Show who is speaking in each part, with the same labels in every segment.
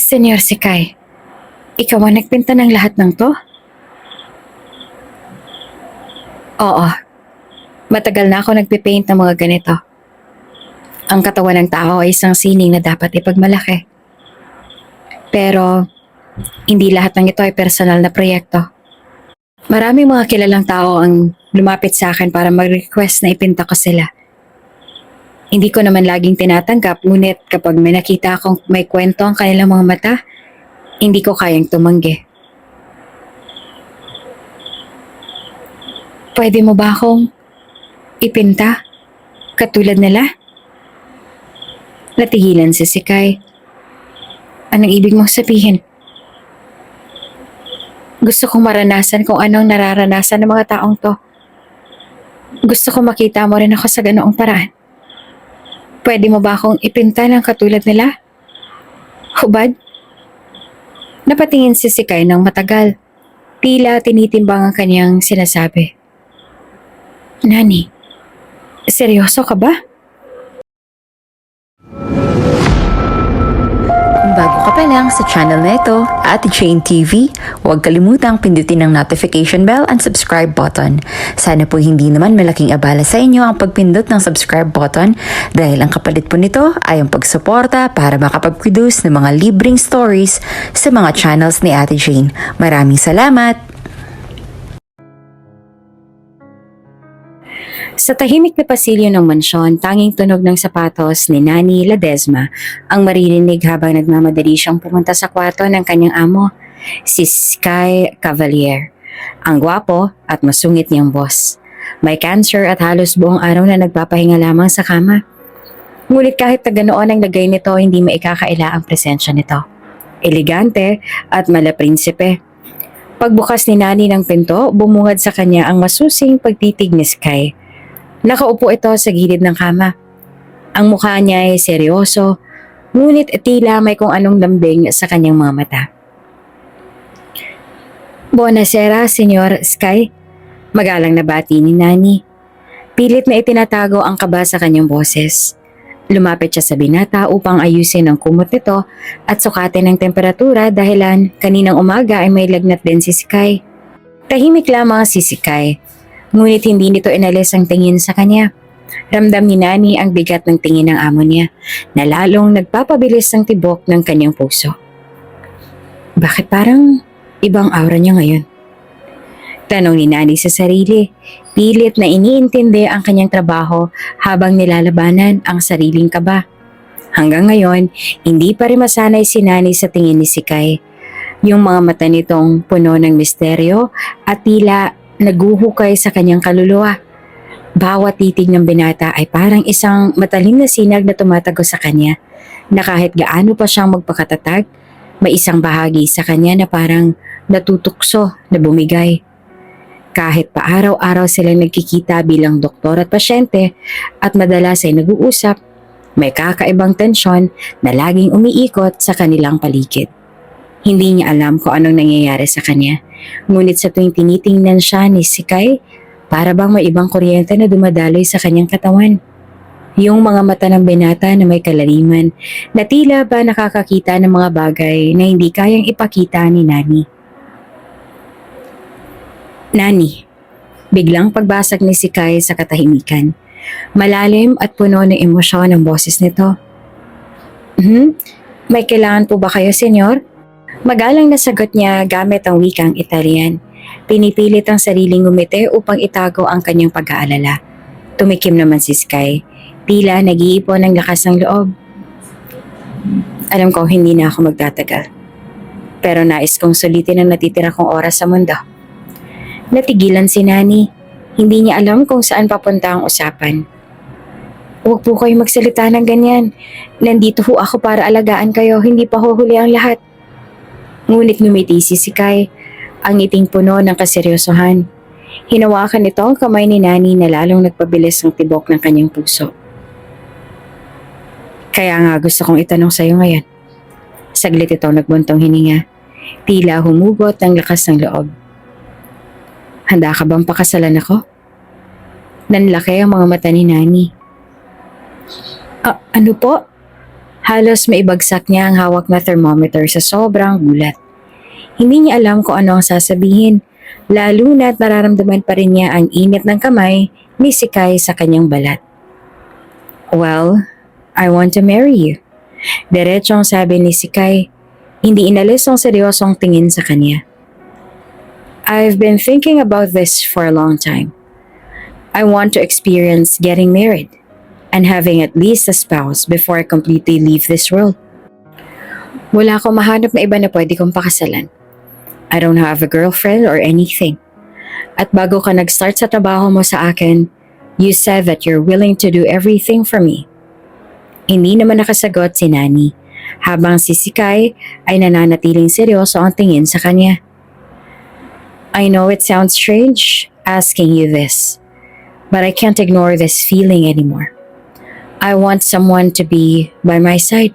Speaker 1: Senyor Sikay, ikaw ang nagpinta ng lahat ng to? Oo, matagal na ako nagpipaint ng mga ganito. Ang katawan ng tao ay isang sining na dapat ipagmalaki. Pero, hindi lahat ng ito ay personal na proyekto. Maraming mga kilalang tao ang lumapit sa akin para mag-request na ipinta ko sila. Hindi ko naman laging tinatanggap, ngunit kapag may nakita akong may kwento ang kanilang mga mata, hindi ko kayang tumanggi. Pwede mo ba akong ipinta? Katulad nila? Natigilan si Sikay. Anong ibig mong sabihin? Gusto kong maranasan kung anong nararanasan ng mga taong to. Gusto kong makita mo rin ako sa ganoong paraan. Pwede mo ba akong ipinta ng katulad nila? Hubad? Napatingin si Sikay ng matagal. Tila tinitimbang ang kanyang sinasabi. Nani, seryoso ka ba?
Speaker 2: Kung bago ka pa lang sa channel na ito, Ate Jane TV, huwag kalimutang pindutin ang notification bell and subscribe button. Sana po hindi naman malaking abala sa inyo ang pagpindot ng subscribe button dahil ang kapalit po nito ay ang pagsuporta para makapag-produce ng mga libreng stories sa mga channels ni Ate Jane. Maraming salamat!
Speaker 1: Sa tahimik na pasilyo ng mansyon, tanging tunog ng sapatos ni Nani Ledesma ang maririnig habang nagmamadali siyang pumunta sa kwarto ng kanyang amo, si Sky Cavalier, ang gwapo at masungit niyang boss. May cancer at halos buong araw na nagpapahinga lamang sa kama. Ngunit kahit na ganoon ang lagay nito, hindi maikakaila ang presensya nito. Elegante at malaprinsipe. Pagbukas ni Nani ng pinto, bumungad sa kanya ang masusing pagtitig ni Sky. Nakaupo ito sa gilid ng kama. Ang mukha niya ay seryoso, ngunit tila may kung anong lambing sa kanyang mga mata. Buonasera, Senyor Sky. Magalang na bati ni Nani. Pilit na itinatago ang kaba sa kanyang boses. Lumapit siya sa binata upang ayusin ang kumot nito at sukatin ang temperatura dahilan kaninang umaga ay may lagnat din si Sky. Tahimik lamang si Sky. Ngunit hindi nito inalis ang tingin sa kanya. Ramdam ni Nani ang bigat ng tingin ng amo niya, na lalong nagpapabilis ang tibok ng kanyang puso. Bakit parang ibang aura niya ngayon? Tanong ni Nani sa sarili, pilit na iniintindi ang kanyang trabaho habang nilalabanan ang sariling kaba. Hanggang ngayon, hindi pa rin masanay si Nani sa tingin ni Sikay. Yung mga mata nitong puno ng misteryo at tila naguhukay sa kanyang kaluluwa. Bawat titig ng binata ay parang isang matalim na sinag na tumatago sa kanya, na kahit gaano pa siyang magpakatatag, may isang bahagi sa kanya na parang natutukso na bumigay. Kahit pa araw-araw silang nagkikita bilang doktor at pasyente at madalas ay nag-uusap, may kakaibang tensyon na laging umiikot sa kanilang paligid. Hindi niya alam kung anong nangyayari sa kanya. Ngunit sa tuwing tinitingnan siya ni Sikay, para bang may ibang kuryente na dumadaloy sa kanyang katawan. Yung mga mata ng binata na may kalaliman, na tila ba nakakakita ng mga bagay na hindi kayang ipakita ni Nani. Nani, biglang pagbasag ni Sikay sa katahimikan. Malalim at puno ng emosyon ang boses nito. May kailangan po ba kayo, senyor? Magalang na sagot niya gamit ang wikang Italian. Pinipilit ang sariling ngumiti upang itago ang kanyang pag-aalala. Tumikim naman si Sky. Tila nag-iipon ng lakas ng loob. Alam ko hindi na ako magtatagal. Pero nais kong sulitin ang natitira kong oras sa mundo. Natigilan si Nani. Hindi niya alam kung saan papunta ang usapan. Huwag po kayo magsalita ng ganyan. Nandito ho ako para alagaan kayo, hindi pa huhuli ang lahat. Ngunit ngumiti si Sikay, ang ngiting puno ng kaseryosohan. Hinawakan nito ang kamay ni Nani na lalong nagpabilis ang tibok ng kanyang puso. Kaya nga gusto kong itanong sa iyo ngayon. Saglit ito nagbuntong hininga. Tila humugot ng lakas ng loob. Handa ka bang pakasalan ako? Nanlaki ang mga mata ni Nani. Ano po? Halos maibagsak niya ang hawak na thermometer sa sobrang gulat. Hindi niya alam kung ano ang sasabihin, lalo na't nararamdaman pa rin niya ang init ng kamay ni Sikay sa kanyang balat. Well, I want to marry you. Diretsong sabi ni Sikay, hindi inalis ang seryosong tingin sa kanya. I've been thinking about this for a long time. I want to experience getting married and having at least a spouse before I completely leave this world. Wala akong mahanap na iba na pwede kong pakasalan. I don't have a girlfriend or anything. At bago ka nag-start sa trabaho mo sa akin, you said that you're willing to do everything for me. Hindi naman nakasagot si Nani, habang si Sikay ay nananatiling seryoso ang tingin sa kanya. I know it sounds strange asking you this, but I can't ignore this feeling anymore. I want someone to be by my side,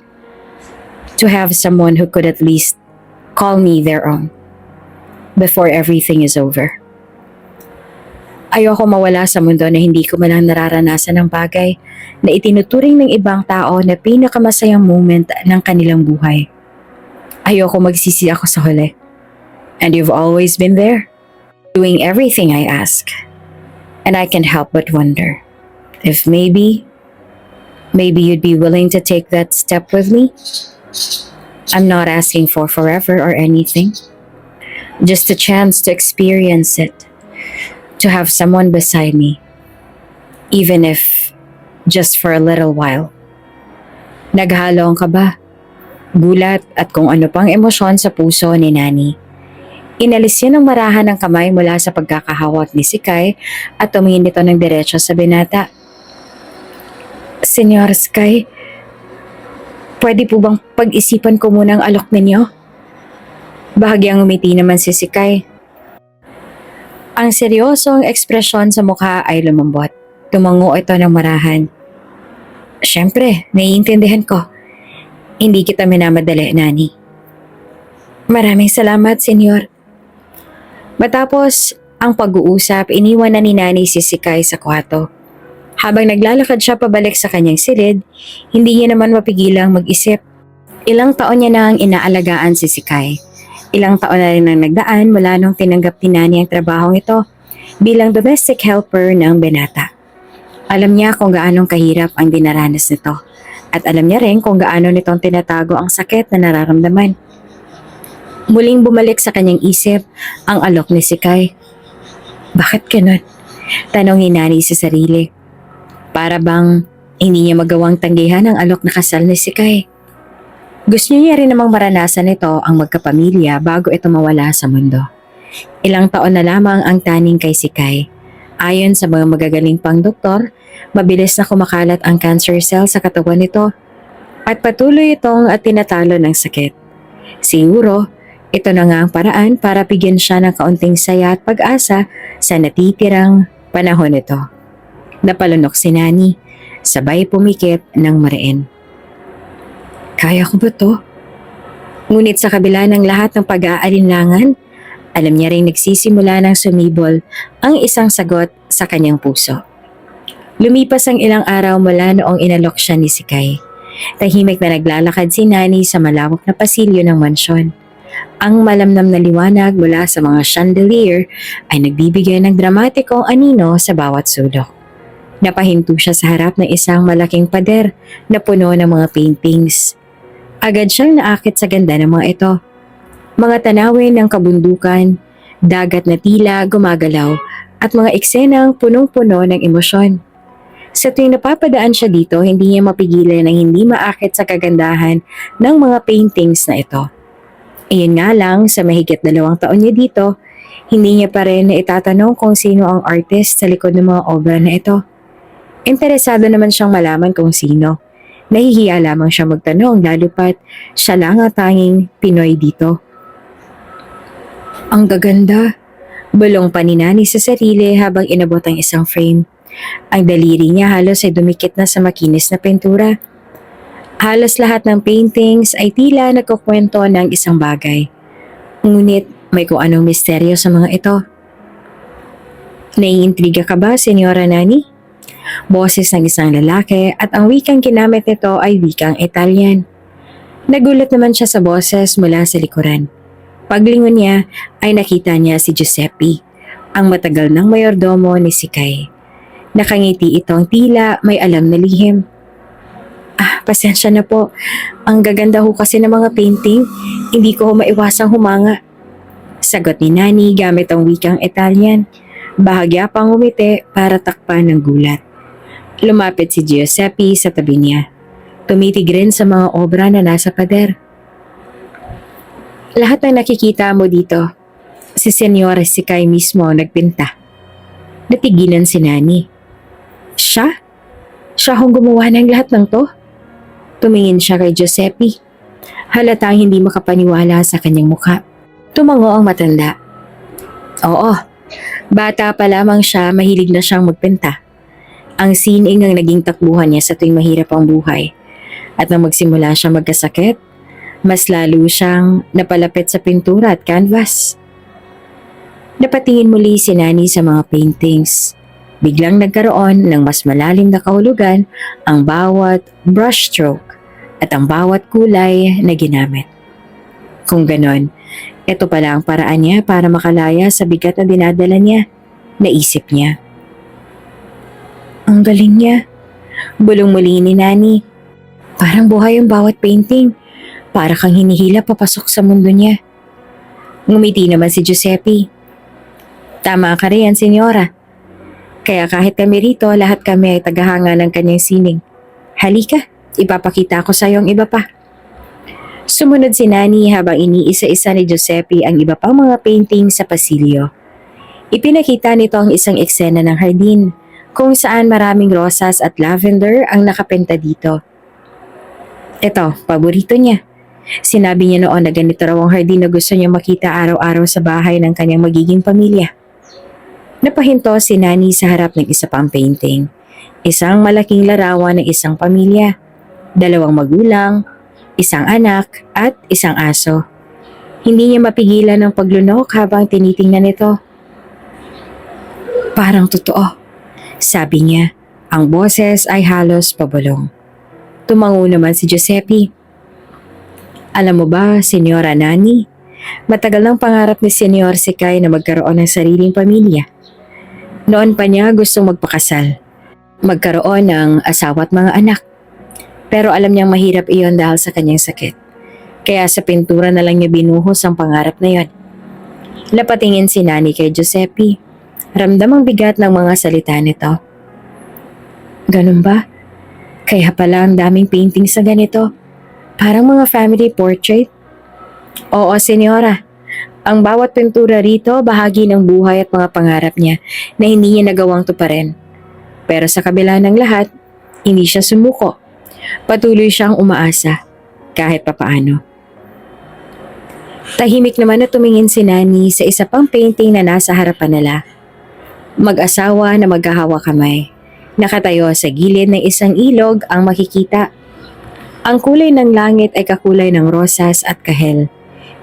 Speaker 1: to have someone who could at least call me their own before everything is over. Ayoko mawala sa mundo na hindi ko man lang nararanasan ng bagay na itinuturing ng ibang tao na pinakamasayang moment ng kanilang buhay. Ayoko magsisi ako sa huli. And you've always been there, doing everything I ask. And I can't help but wonder if maybe you'd be willing to take that step with me. I'm not asking for forever or anything. Just a chance to experience it. To have someone beside me. Even if just for a little while. Naghalo ang kaba, gulat at kung ano pang emosyon sa puso ni Nani. Inalis niya ng marahan ng kamay mula sa pagkakahawak ni Sikay at tumingin nito ng diretso sa binata. Senyor Sky, pwede po bang pag-isipan ko muna ang alok ninyo? Bahagyang umiti naman si Sikay. Ang seryosong ekspresyon sa mukha ay lumambot. Tumango ito ng marahan. Siyempre, naiintindihan ko. Hindi kita minamadali, Nani. Maraming salamat, Senyor. Matapos ang pag-uusap, iniwan na ni Nani si Sikay sa kwarto. Habang naglalakad siya pabalik sa kanyang silid, hindi niya naman mapigilang mag-isip. Ilang taon niya nang inaalagaan si Sikay. Ilang taon na rin ang nagdaan mula nung tinanggap ni Nani ang trabahong ito bilang domestic helper ng binata. Alam niya kung gaanong kahirap ang dinaranas nito at alam niya rin kung gaano nitong tinatago ang sakit na nararamdaman. Muling bumalik sa kanyang isip ang alok ni Sikay. Bakit ganun? Tanong ni Nani sa sarili. Para bang hindi niya magawang tanggihan ang alok na kasal ni Sikay. Gusto niya rin namang maranasan ito ang magkapamilya bago ito mawala sa mundo. Ilang taon na lamang ang taning kay Sikay. Ayon sa mga magagaling pang doktor, mabilis na kumakalat ang cancer cell sa katawan nito at patuloy itong at tinatalo ng sakit. Siguro, ito na nga ang paraan para bigyan siya ng kaunting saya at pag-asa sa natitirang panahon nito. Napalunok si Nani, sabay pumikit ng mariin. Kaya ko ba to? Ngunit sa kabila ng lahat ng pag-aalinlangan, alam niya rin nagsisimula ng sumibol ang isang sagot sa kanyang puso. Lumipas ang ilang araw mula noong inalok siya ni Sikay. Tahimik na naglalakad si Nani sa malawak na pasilyo ng mansyon. Ang malamnam na liwanag mula sa mga chandelier ay nagbibigay ng dramatikong anino sa bawat sulok. Napahinto siya sa harap ng isang malaking pader na puno ng mga paintings. Agad siyang naakit sa ganda ng mga ito. Mga tanawin ng kabundukan, dagat na tila gumagalaw at mga eksenang punong-puno ng emosyon. Sa tuwing napapadaan siya dito, hindi niya mapigilan ang hindi maakit sa kagandahan ng mga paintings na ito. Iyon nga lang, sa mahigit 2 taon niya dito, hindi niya pa rin naitatanong kung sino ang artist sa likod ng mga obra na ito. Interesado naman siyang malaman kung sino. Nahihiya lamang siya magtanong lalo pat siya lang ang tanging Pinoy dito. Ang gaganda, bulong pa ni Nani sa sarili habang inabot ang isang frame. Ang daliri niya halos ay dumikit na sa makinis na pintura. Halos lahat ng paintings ay tila nagkukwento ng isang bagay. Ngunit may kung anong misteryo sa mga ito. Naiintriga ka ba, Senyora Nani? boses ng isang lalaki at ang wikang ginamit nito ay wikang Italian. Nagulat naman siya sa boses mula sa likuran. Paglingon niya ay nakita niya si Giuseppe, ang matagal ng mayordomo ni Sikay. Nakangiti itong tila may alam na lihim. Pasensya na po. Ang gaganda ho kasi ng mga painting, hindi ko ho maiwasang humanga. Sagot ni Nani gamit ang wikang Italian. Bahagya pang umiti para takpan ng gulat. Lumapit si Giuseppe sa tabi niya. Tumitig rin sa mga obra na nasa pader. Lahat ng nakikita mo dito, si Senyor Sikay mismo nagpinta. Natigilan si Nani. Siya? Siya hong gumawa ng lahat ng to? Tumingin siya kay Giuseppe. Halatang hindi makapaniwala sa kanyang mukha. Tumango ang matanda. Oo, bata pa lamang siya, mahilig na siyang magpinta. Ang sining ang naging takbuhan niya sa tuwing mahirap ang buhay. At nang magsimula siya magkasakit, mas lalo siyang napalapit sa pintura at canvas. Napatingin muli si Nani sa mga paintings. Biglang nagkaroon ng mas malalim na kahulugan ang bawat brushstroke at ang bawat kulay na ginamit. Kung ganon, ito pala ang paraan niya para makalaya sa bigat na dinadala niya, naisip niya. Ang galing niya. Bulong muli ni Nani. Parang buhay ang bawat painting. Para kang hinihila papasok sa mundo niya. Ngumiti naman si Giuseppe. Tama ka riyan, senyora. Kaya kahit kami rito, lahat kami ay tagahanga ng kanyang sining. Halika, ipapakita ko sa iyo ang iba pa. Sumunod si Nani habang iniisa-isa ni Giuseppe ang iba pang mga painting sa pasilyo. Ipinakita nito ang isang eksena ng hardin, kung saan maraming rosas at lavender ang nakapenta dito. Ito, paborito niya. Sinabi niya noon na ganito raw ang hardin na gusto niya makita araw-araw sa bahay ng kanyang magiging pamilya. Napahinto si Nani sa harap ng isa pang painting. Isang malaking larawan ng isang pamilya. 2 magulang, isang anak at isang aso. Hindi niya mapigilan ang paglunok habang tinitingnan ito. Parang totoo, sabi niya. Ang boses ay halos pabulong. Tumango naman si Giuseppe. Alam mo ba, Senyora Nani, matagal ng pangarap ni Senyor Sikay na magkaroon ng sariling pamilya. Noon pa niya gustong magpakasal, magkaroon ng asawa at mga anak. Pero alam niyang mahirap iyon dahil sa kanyang sakit. Kaya sa pintura na lang niya binuhos ang pangarap na yon. Napatingin si Nani kay Giuseppe. Ramdam ang bigat ng mga salita nito. Ganun ba? Kaya pala ang daming paintings na ganito. Parang mga family portrait. Oo, senyora. Ang bawat pintura rito bahagi ng buhay at mga pangarap niya na hindi niya nagawang tuparin. Pero sa kabila ng lahat, hindi siya sumuko. Patuloy siyang umaasa, kahit papaano. Tahimik naman na tumingin si Nani sa isa pang painting na nasa harapan nila. Mag-asawa na magkahawa kamay. Nakatayo sa gilid ng isang ilog ang makikita. Ang kulay ng langit ay kakulay ng rosas at kahel.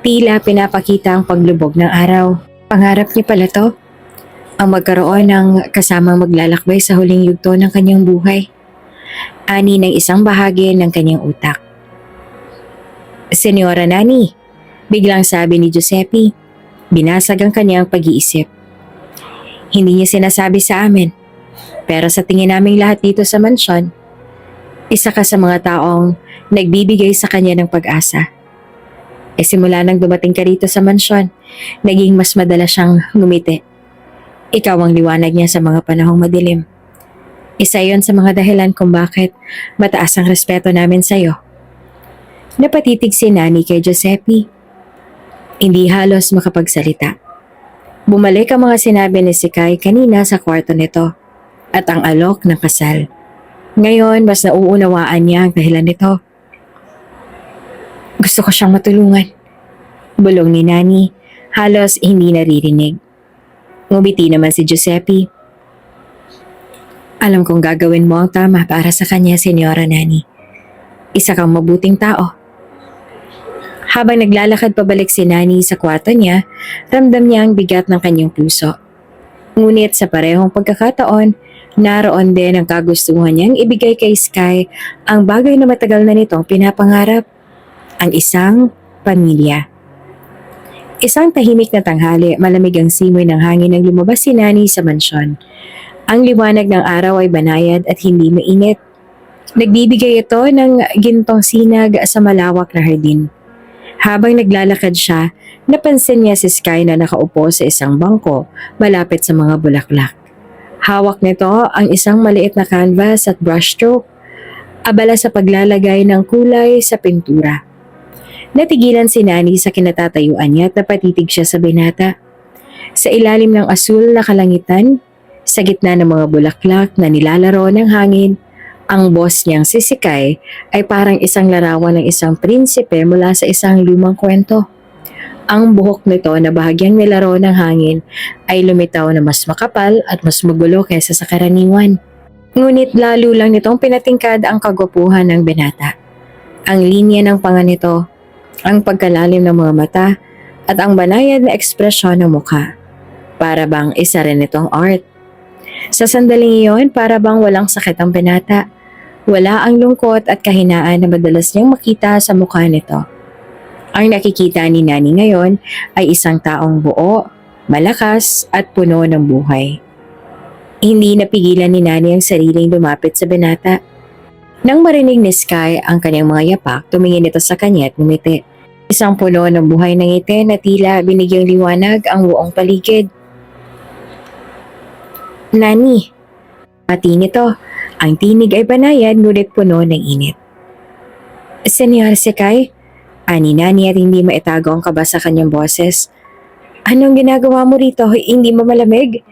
Speaker 1: Tila pinapakita ang paglubog ng araw. Pangarap niya pala to. Ang magkaroon ng kasamang maglalakbay sa huling yugto ng kanyang buhay. Ani ng isang bahagi ng kanyang utak. Senyora Nani, biglang sabi ni Giuseppe. Binasag ang kanyang pag-iisip. Hindi niya sinasabi sa amin. Pero sa tingin naming lahat dito sa mansyon, isa ka sa mga taong nagbibigay sa kanya ng pag-asa. Simula nang dumating ka rito sa mansyon, naging mas madalas siyang ngumiti. Ikaw ang liwanag niya sa mga panahong madilim. Isa yon sa mga dahilan kung bakit mataas ang respeto namin sa iyo. Napatitig si Nani kay Giuseppe. Hindi halos makapagsalita. Bumalik ang mga sinabi ni Sikay kanina sa kwarto nito. At ang alok ng kasal. Ngayon, mas nauunawaan niya ang dahilan nito. Gusto ko siyang matulungan. Bulong ni Nani, halos hindi naririnig. Ngumiti naman si Giuseppe. Alam kong gagawin mo ang tama para sa kanya, Senyora Nani. Isa kang mabuting tao. Habang naglalakad pabalik si Nani sa kwarto niya, ramdam niya ang bigat ng kanyang puso. Ngunit sa parehong pagkakataon, Naroon din ang kagustuhan niyang ibigay kay Sky ang bagay na matagal na nitong pinapangarap, ang isang pamilya. Isang tahimik na tanghali, malamig ang simoy ng hangin nang lumabas si Nani sa mansyon. Ang liwanag ng araw ay banayad at hindi mainit. Nagbibigay ito ng gintong sinag sa malawak na hardin. Habang naglalakad siya, napansin niya si Sky na nakaupo sa isang bangko malapit sa mga bulaklak. Hawak nito ang isang maliit na canvas at brushstroke, abala sa paglalagay ng kulay sa pintura. Natigilan si Nani sa kinatatayuan niya at napatitig siya sa binata. Sa ilalim ng asul na kalangitan, sa gitna ng mga bulaklak na nilalaro ng hangin, ang boss niyang si Sky ay parang isang larawan ng isang prinsipe mula sa isang lumang kwento. Ang buhok nito na bahagyang nilaro ng hangin ay lumitaw na mas makapal at mas magulo kaysa sa karaniwan. Ngunit lalo lang nitong pinatingkad ang kagwapuhan ng binata. Ang linya ng panga nito, ang pagkalalim ng mga mata, at ang banayad na ekspresyon ng mukha. Para bang isa rin itong art. Sa sandaling iyon, para bang walang sakit ang binata. Wala ang lungkot at kahinaan na madalas niyang makita sa mukha nito. Ang nakikita ni Nani ngayon ay isang taong buo, malakas at puno ng buhay. Hindi napigilan ni Nani ang sariling lumapit sa binata. Nang marinig ni Sky ang kanyang mga yapak, tumingin ito sa kanya at ngumiti. Isang puno ng buhay ng ngiti na tila binigyang liwanag ang buong paligid. Nani, pati nito, ang tinig ay banayad ngunit puno ng init. Senyor Sky, ani Nani at hindi maitago ang kaba sa kanyang boses. Anong ginagawa mo rito? Hindi mo malamig?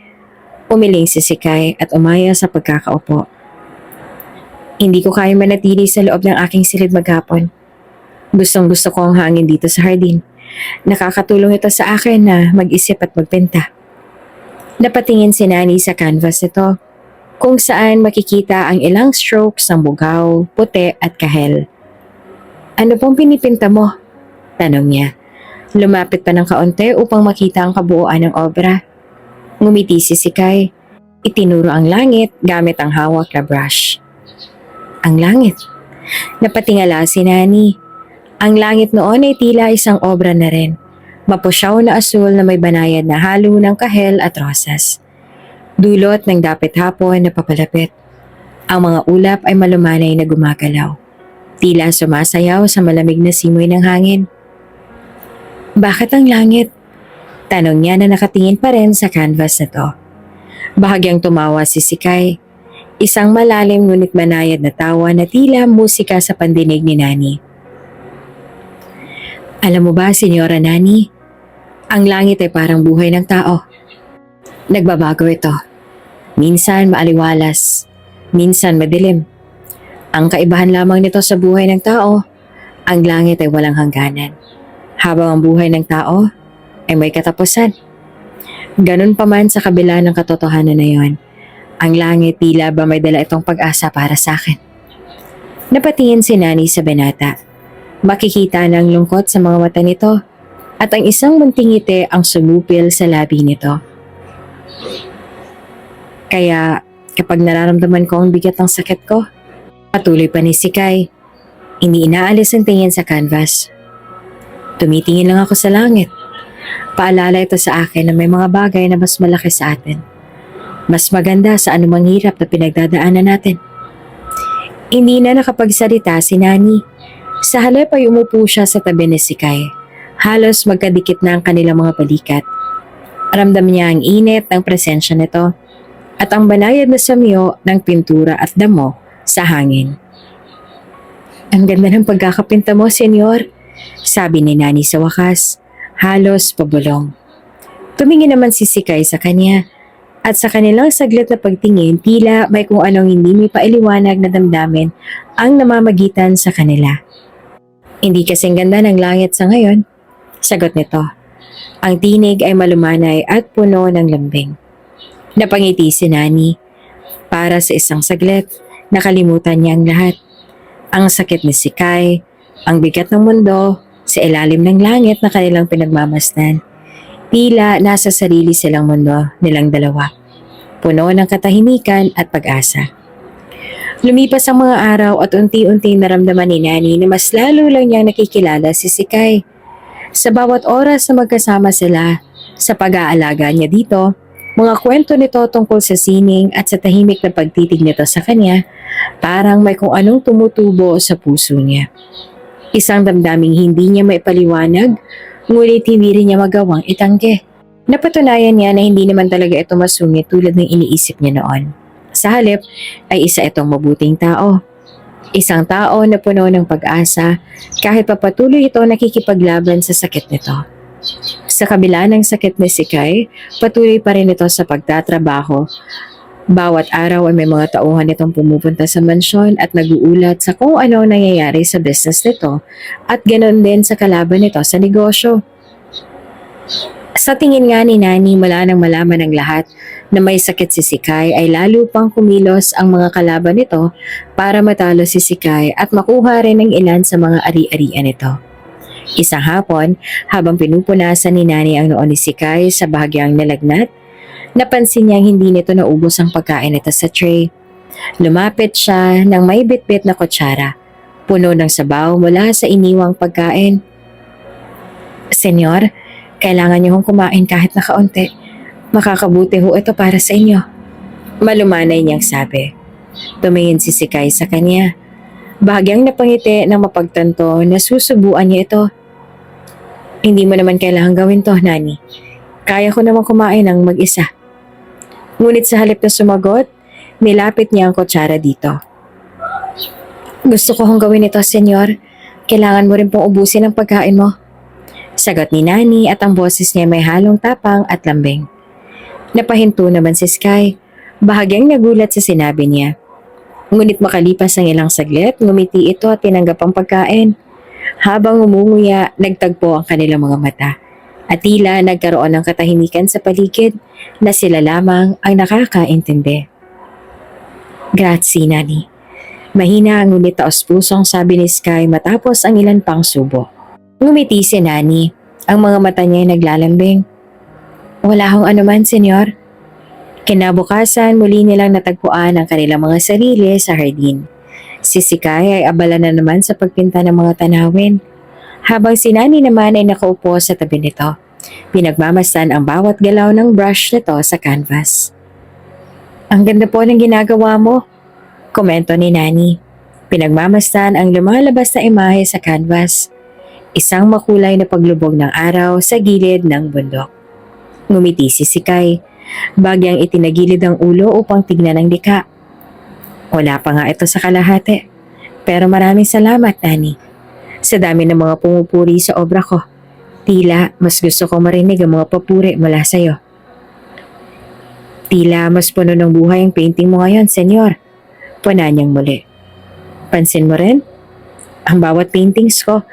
Speaker 1: Umiling si Sky at umaya sa pagkakaupo. Hindi ko kaya manatili sa loob ng aking silid maghapon. Gustong gusto ko ang hangin dito sa hardin. Nakakatulong ito sa akin na mag-isip at magpinta. Napatingin si Nani sa canvas nito, kung saan makikita ang ilang strokes ng bugaw, puti at kahel. Ano pong pinipinta mo? Tanong niya. Lumapit pa ng kaunti upang makita ang kabuuan ng obra. Ngumiti si Sky. Itinuro ang langit gamit ang hawak na brush. Ang langit. Napatingala si Nani. Ang langit noon ay tila isang obra na rin. Mapusyaw na asul na may banayad na halo ng kahel at rosas. Dulot ng dapit hapon na papalapit. Ang mga ulap ay malumanay na gumagalaw. Tila sumasayaw sa malamig na simoy ng hangin. Bakit ang langit? Tanong niya na nakatingin pa rin sa canvas na to. Bahagyang tumawa si Sky. Isang malalim ngunit banayad na tawa na tila musika sa pandinig ni Nani. Alam mo ba, Senyora Nani? Ang langit ay parang buhay ng tao. Nagbabago ito. Minsan maaliwalas, minsan madilim. Ang kaibahan lamang nito sa buhay ng tao, ang langit ay walang hangganan. Habang ang buhay ng tao ay may katapusan. Ganun pa man sa kabila ng katotohanan na yon, ang langit tila ba may dala itong pag-asa para sa akin. Napatingin si Nani sa binata. Makikita ng lungkot sa mga mata nito at ang isang munting ngiti ang sumupil sa labi nito. Kaya kapag nararamdaman ko ang bigat ng sakit ko, patuloy pa ni Sky, hindi inaalis ang tingin sa canvas. Tumitingin lang ako sa langit. Paalala ito sa akin na may mga bagay na mas malaki sa atin. Mas maganda sa anumang hirap na pinagdadaanan natin. Hindi na nakapagsalita si Nani. Sa halip ay umupo siya sa tabi ni Sky. Halos magkadikit na ang kanilang mga balikat. Ramdam niya ang init ng presensya nito at ang banayad na samyo ng pintura at damo sa hangin. Ang ganda ng pagkakapinta mo, Senyor, sabi ni Nani sa wakas, halos pabulong. Tumingin naman si Sky sa kanya at sa kanilang saglit na pagtingin tila may kung anong hindi may pailiwanag na damdamin ang namamagitan sa kanila. Hindi kasing ganda ng langit sa ngayon, sagot nito. Ang tinig ay malumanay at puno ng lambing. Napangiti si Nani. Para sa isang saglit, nakalimutan niya ang lahat. Ang sakit ni Sky, ang bigat ng mundo, sa ilalim ng langit na kanilang pinagmamasdan. Tila nasa sarili silang mundo nilang dalawa. puno ng katahimikan at pag-asa. Lumipas ang mga araw at unti-unti naramdaman ni Nani na mas lalo lang niyang nakikilala si Sikay. Sa bawat oras na magkasama sila, sa pag-aalaga niya dito, mga kwento nito tungkol sa sining at sa tahimik na pagtitig nito sa kanya, parang may kung anong tumutubo sa puso niya. Isang damdaming hindi niya maipaliwanag, ngunit hindi rin niya magawang itanggi. Napatunayan niya na hindi naman talaga ito masungit tulad ng iniisip niya noon. Sa halip ay isa itong mabuting tao. Isang tao na puno ng pag-asa kahit papatuloy ito nakikipaglaban sa sakit nito. Sa kabila ng sakit ni Sikay, patuloy pa rin ito sa pagtatrabaho. Bawat araw ay may mga tauhan itong pumupunta sa mansyon at nag-uulat sa kung ano nangyayari sa business nito at ganoon din sa kalaban nito sa negosyo. Sa tingin nga ni Nani mula nang malaman ng lahat na may sakit si Sikay ay lalo pang kumilos ang mga kalaban nito para matalo si Sikay at makuha rin ng ilan sa mga ari-arian nito. Isang hapon, habang pinupunasan ni Nani ang noon ni Sikay sa bahagyang nalagnat, napansin niyang hindi nito naubos ang pagkain nito sa tray. Lumapit siya ng may bitbit na kutsara, puno ng sabaw mula sa iniwang pagkain. "Senyor, kailangan niyo hong kumain kahit na kaunti. Makakabuti ho ito para sa inyo." Malumanay niyang sabi. Tumingin si Sikay sa kanya. Bahagyang napangiti ng mapagtanto na susubuan niya ito. "Hindi mo naman kailangan gawin to, Nani. Kaya ko naman kumain ng mag-isa." Ngunit sa halip na sumagot, nilapit niya ang kutsara dito. "Gusto ko hong gawin ito, senyor. Kailangan mo rin pong ubusin ang pagkain mo." Sagot ni Nani at ang boses niya may halong tapang at lambing. Napahinto naman si Sky. Bahagyang nagulat sa sinabi niya. Ngunit makalipas ang ilang saglit, ngumiti ito at tinanggap ang pagkain. Habang umunguya, nagtagpo ang kanilang mga mata. At tila nagkaroon ng katahimikan sa paligid na sila lamang ang nakakaintindi. "Grazie, Nani." Mahina ngunit taos-pusong sabi ni Sky matapos ang ilan pang subo. Ngumiti si Nani. Ang mga mata niya ay naglalambing. "Wala hong anuman, senyor." Kinabukasan, muli nilang natagpuan ang kanilang mga sarili sa hardin. Si Sikay ay abala na naman sa pagpinta ng mga tanawin, habang si Nani naman ay nakaupo sa tabi nito. Pinagmamasdan ang bawat galaw ng brush nito sa canvas. "Ang ganda po ng ginagawa mo," komento ni Nani. Pinagmamasdan ang lumalabas na imahe sa canvas. Isang makulay na paglubog ng araw sa gilid ng bundok. Ngumiti si Sikay. Bagyang itinagilid ang ulo upang tignan ang likha. "Wala pa nga ito sa kalahati. Pero maraming salamat, Nani. Sa dami ng mga pumupuri sa obra ko, tila mas gusto ko marinig ang mga papuri mula sa iyo." "Tila mas puno ng buhay ang painting mo ngayon, senyor." Puna niyang muli. "Pansin mo rin? Ang bawat paintings ko,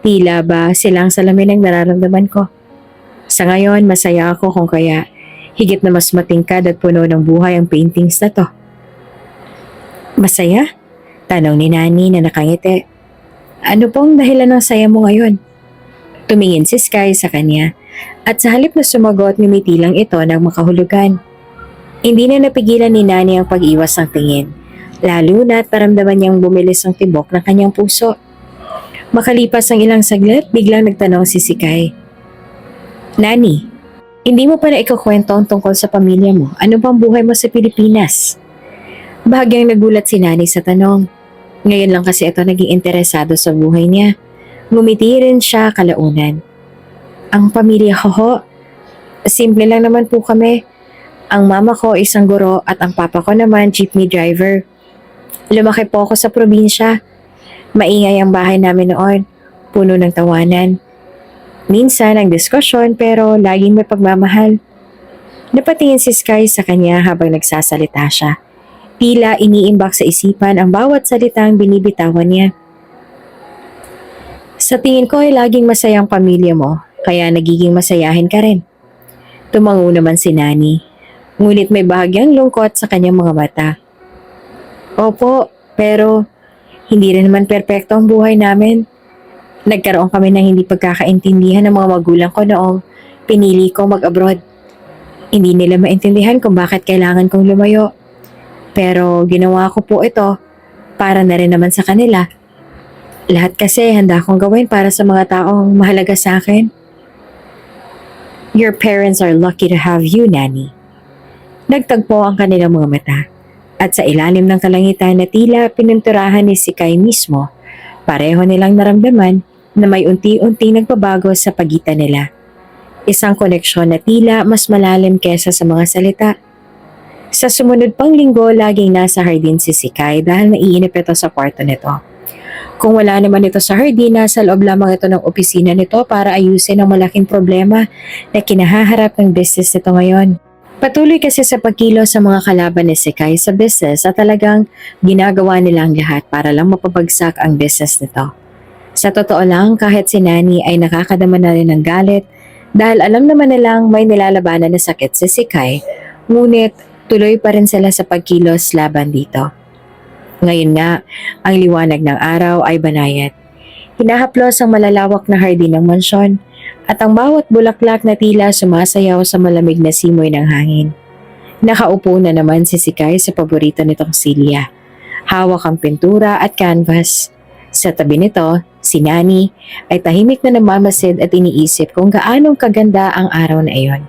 Speaker 1: tila ba silang salamin ang nararamdaman ko. Sa ngayon, masaya ako kung kaya higit na mas matingkad at puno ng buhay ang paintings na to." "Masaya?" Tanong ni Nani na nakangiti. "Ano pong dahilan ng saya mo ngayon?" Tumingin si Sky sa kanya at sa halip na sumagot, ngumiti lang ito ng makahulugan. Hindi na napigilan ni Nani ang pag-iwas ng tingin, lalo na at paramdaman niyang bumilis ang tibok ng kanyang puso. Makalipas ang ilang saglit, biglang nagtanong si Sikay. "Nani, hindi mo pa na ikukwento ang tungkol sa pamilya mo. Ano bang buhay mo sa Pilipinas?" Bahagyang nagulat si Nani sa tanong. Ngayon lang kasi ito naging interesado sa buhay niya. Ngumiti rin siya kalaunan. "Ang pamilya ko ho, simple lang naman po kami. Ang mama ko isang guro at ang papa ko naman jeepney driver. Lumaki po ako sa probinsya. Maingay ang bahay namin noon, puno ng tawanan. Minsan ang diskusyon pero laging may pagmamahal." Napatingin si Sky sa kanya habang nagsasalita siya. Tila iniimbak sa isipan ang bawat salitang binibitawan niya. "Sa tingin ko ay laging masaya ang pamilya mo, kaya nagiging masayahin ka rin." Tumango naman si Nani, ngunit may bahagyang lungkot sa kanyang mga mata. "Opo, pero hindi rin naman perpekto ang buhay namin. Nagkaroon kami ng hindi pagkakaintindihan ng mga magulang ko noong pinili ko mag-abroad. Hindi nila maintindihan kung bakit kailangan kong lumayo. Pero ginawa ko po ito para na rin naman sa kanila. Lahat kasi handa kong gawin para sa mga taong mahalaga sa akin. Your parents are lucky to have you, Nani. Nagtagpo ang kanilang mga mata at sa ilalim ng kalangitan na tila pininturahan ni Sikay mismo, pareho nilang naramdaman na may unti-unti nagbabago sa pagitan nila. Isang koneksyon na tila mas malalim kesa sa mga salita. Sa sumunod pang linggo, laging nasa hardin si Sikay dahil naiinip ito sa kwarto nito. Kung wala naman ito sa hardin, nasa loob lamang ito ng opisina nito para ayusin ang malaking problema na kinahaharap ng business nito ngayon. Patuloy kasi sa pagkilos sa mga kalaban ni Sikay sa business at talagang ginagawa nila ang lahat para lang mapabagsak ang business nito. Sa totoo lang, kahit si Nani ay nakakadama na rin ng galit dahil alam naman nilang may nilalabanan na sakit si Sikay, ngunit tuloy pa rin sila sa pagkilos laban dito. Ngayon nga, ang liwanag ng araw ay banayad. Hinahaplos ang malalawak na hardin ng mansyon at ang bawat bulaklak na tila sumasayaw sa malamig na simoy ng hangin. Nakaupo na naman si Sikay sa paborito nitong silya. Hawak ang pintura at canvas. Sa tabi nito, si Nani ay tahimik na namamasid at iniisip kung gaanong kaganda ang araw na iyon.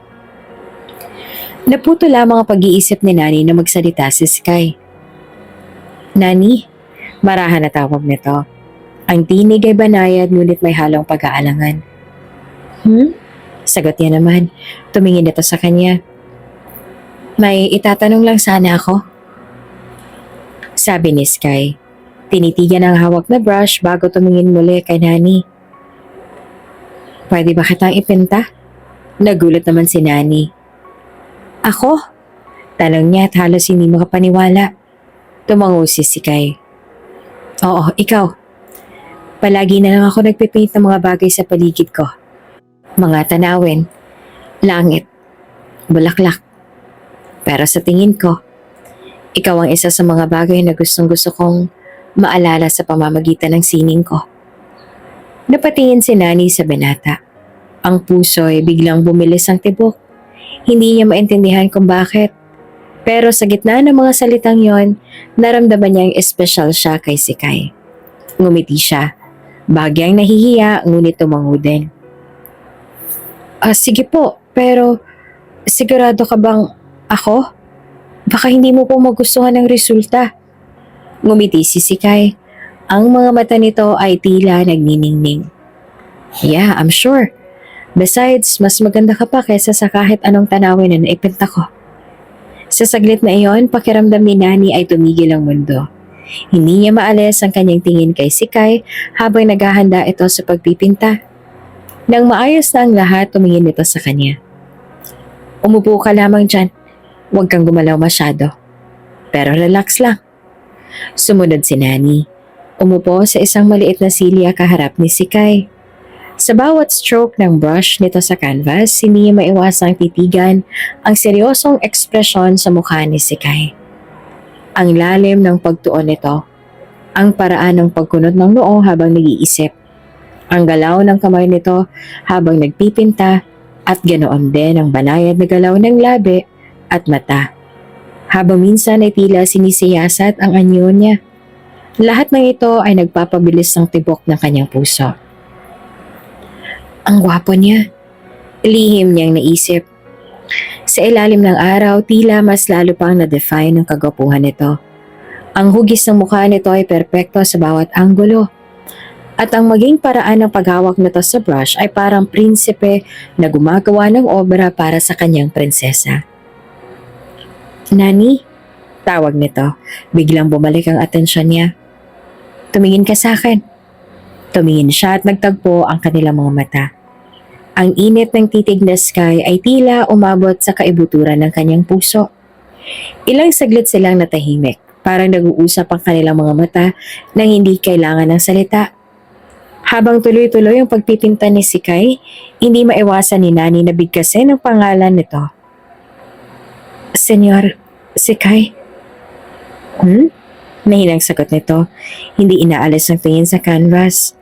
Speaker 1: Naputo lamang ang pag-iisip ni Nani na magsalita si Sikay. Nani, marahan na tawag nito. Ang tinig ay banayad ngunit may halong pag-aalangan. Sagot niya naman. Tumingin ito sa kanya. May itatanong lang sana ako. Sabi ni Sky. Tinitigan ang hawak na brush bago tumingin muli kay Nani. Pwede ba kitang ipinta? Nagulat naman si Nani. Ako? Tanong niya at halos hindi makapaniwala. Tumango si Sikay. Oo, ikaw. Palagi na lang ako nagpipaint ng mga bagay sa paligid ko. Mga tanawin, langit, bulaklak. Pero sa tingin ko, ikaw ang isa sa mga bagay na gustong-gusto kong maalala sa pamamagitan ng sining ko. Napatingin si Nani sa binata. Ang puso ay biglang bumilis ang tibok. Hindi niya maintindihan kung bakit. Pero sa gitna ng mga salitang yon, naramdaman niyang espesyal siya kay Sikay. Ngumiti siya. Bagyang nahihiya, ngunit tumango din. Sige po, pero sigurado ka bang ako? Baka hindi mo po magustuhan ng resulta. Ngumiti si Sikay. Ang mga mata nito ay tila nagniningning. Yeah, I'm sure. Besides, mas maganda ka pa kaysa sa kahit anong tanawin na naipinta ko. Sa saglit na iyon, pakiramdam ni Nani ay tumigil ang mundo. Hindi niya maalis ang kanyang tingin kay Sikay habang naghahanda ito sa pagpipinta. Nang maayos na ang lahat, tumingin ito sa kanya. Umupo ka lamang dyan. Huwag kang gumalaw masyado. Pero relax lang. Sumunod si Nani. Umupo sa isang maliit na silya kaharap ni Sikay. Sa bawat stroke ng brush nito sa canvas, hindi niya maiwasang titigan ang seryosong ekspresyon sa mukha ni Sikay. Ang lalim ng pagtuon nito, ang paraan ng pagkunot ng noo habang nag-iisip, ang galaw ng kamay nito habang nagpipinta at ganoon din ang banayad na galaw ng labi at mata. Habang minsan ay tila sinisiyasat ang anyo niya. Lahat ng ito ay nagpapabilis ng tibok ng kanyang puso. Ang gwapo niya. Lihim niyang naisip. Sa ilalim ng araw, tila mas lalo pang na-define ang kagwapuhan nito. Ang hugis ng mukha nito ay perpekto sa bawat anggulo. At ang maging paraan ng paghawak nito sa brush ay parang prinsipe na gumagawa ng obra para sa kanyang prinsesa. Nani? Tawag nito. Biglang bumalik ang atensyon niya. Tumingin ka sa akin. Tumingin siya at nagtagpo ang kanilang mga mata. Ang init ng titig na Sky ay tila umabot sa kaibuturan ng kanyang puso. Ilang saglit silang natahimik, parang nag-uusap ang kanilang mga mata nang hindi kailangan ng salita. Habang tuloy-tuloy ang pagpipinta ni Sikay, hindi maiwasan ni Nani na bigkasin ang pangalan nito. Senyor, Sikay? Mahinang sagot nito, hindi inaalis ang tingin sa canvas.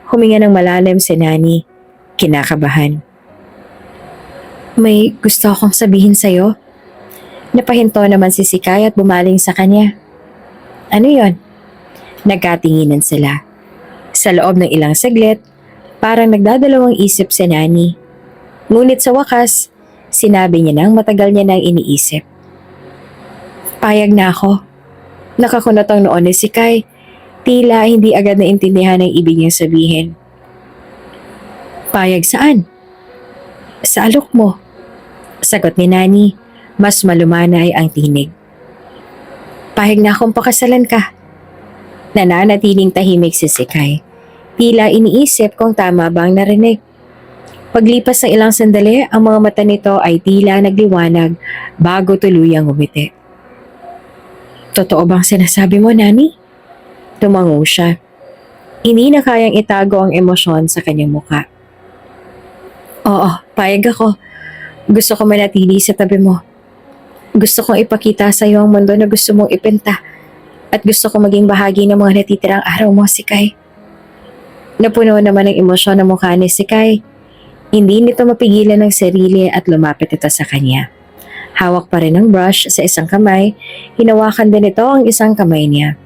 Speaker 1: Huminga ng malalim si Nani, kinakabahan. May gusto akong sabihin sa'yo. Napahinto naman si Sikay at bumaling sa kanya. Ano yon? Nagkatinginan sila. Sa loob ng ilang saglit, parang nagdadalawang isip si Nani. Ngunit sa wakas, sinabi niya nang matagal niya nang iniisip. Payag na ako. Nakakunatang noon ni Sikay. Tila hindi agad naintindihan ang ibig niyang sabihin. Payag saan? Sa alok mo. Sagot ni Nani, mas malumanay ang tinig. Payag na akong pakasalan ka. Nananatiling tahimik si Sikay. Tila iniisip kung tama ba ang narinig. Paglipas ng ilang sandali, ang mga mata nito ay tila nagliwanag bago tuluyang umiti. Totoo bang sinasabi mo, Nani? Tumango siya. Hindi na kayang itago ang emosyon sa kanyang muka. Oo, payag ako. Gusto ko manatili sa tabi mo. Gusto kong ipakita sa iyo ang mundo na gusto mong ipinta. At gusto ko maging bahagi ng mga natitirang araw mo, Sikay. Napuno naman ng emosyon ng mukha ni Sikay. Hindi nito mapigilan ng sarili at lumapit ito sa kanya. Hawak pa rin ng brush sa isang kamay, hinawakan din ito ang isang kamay niya.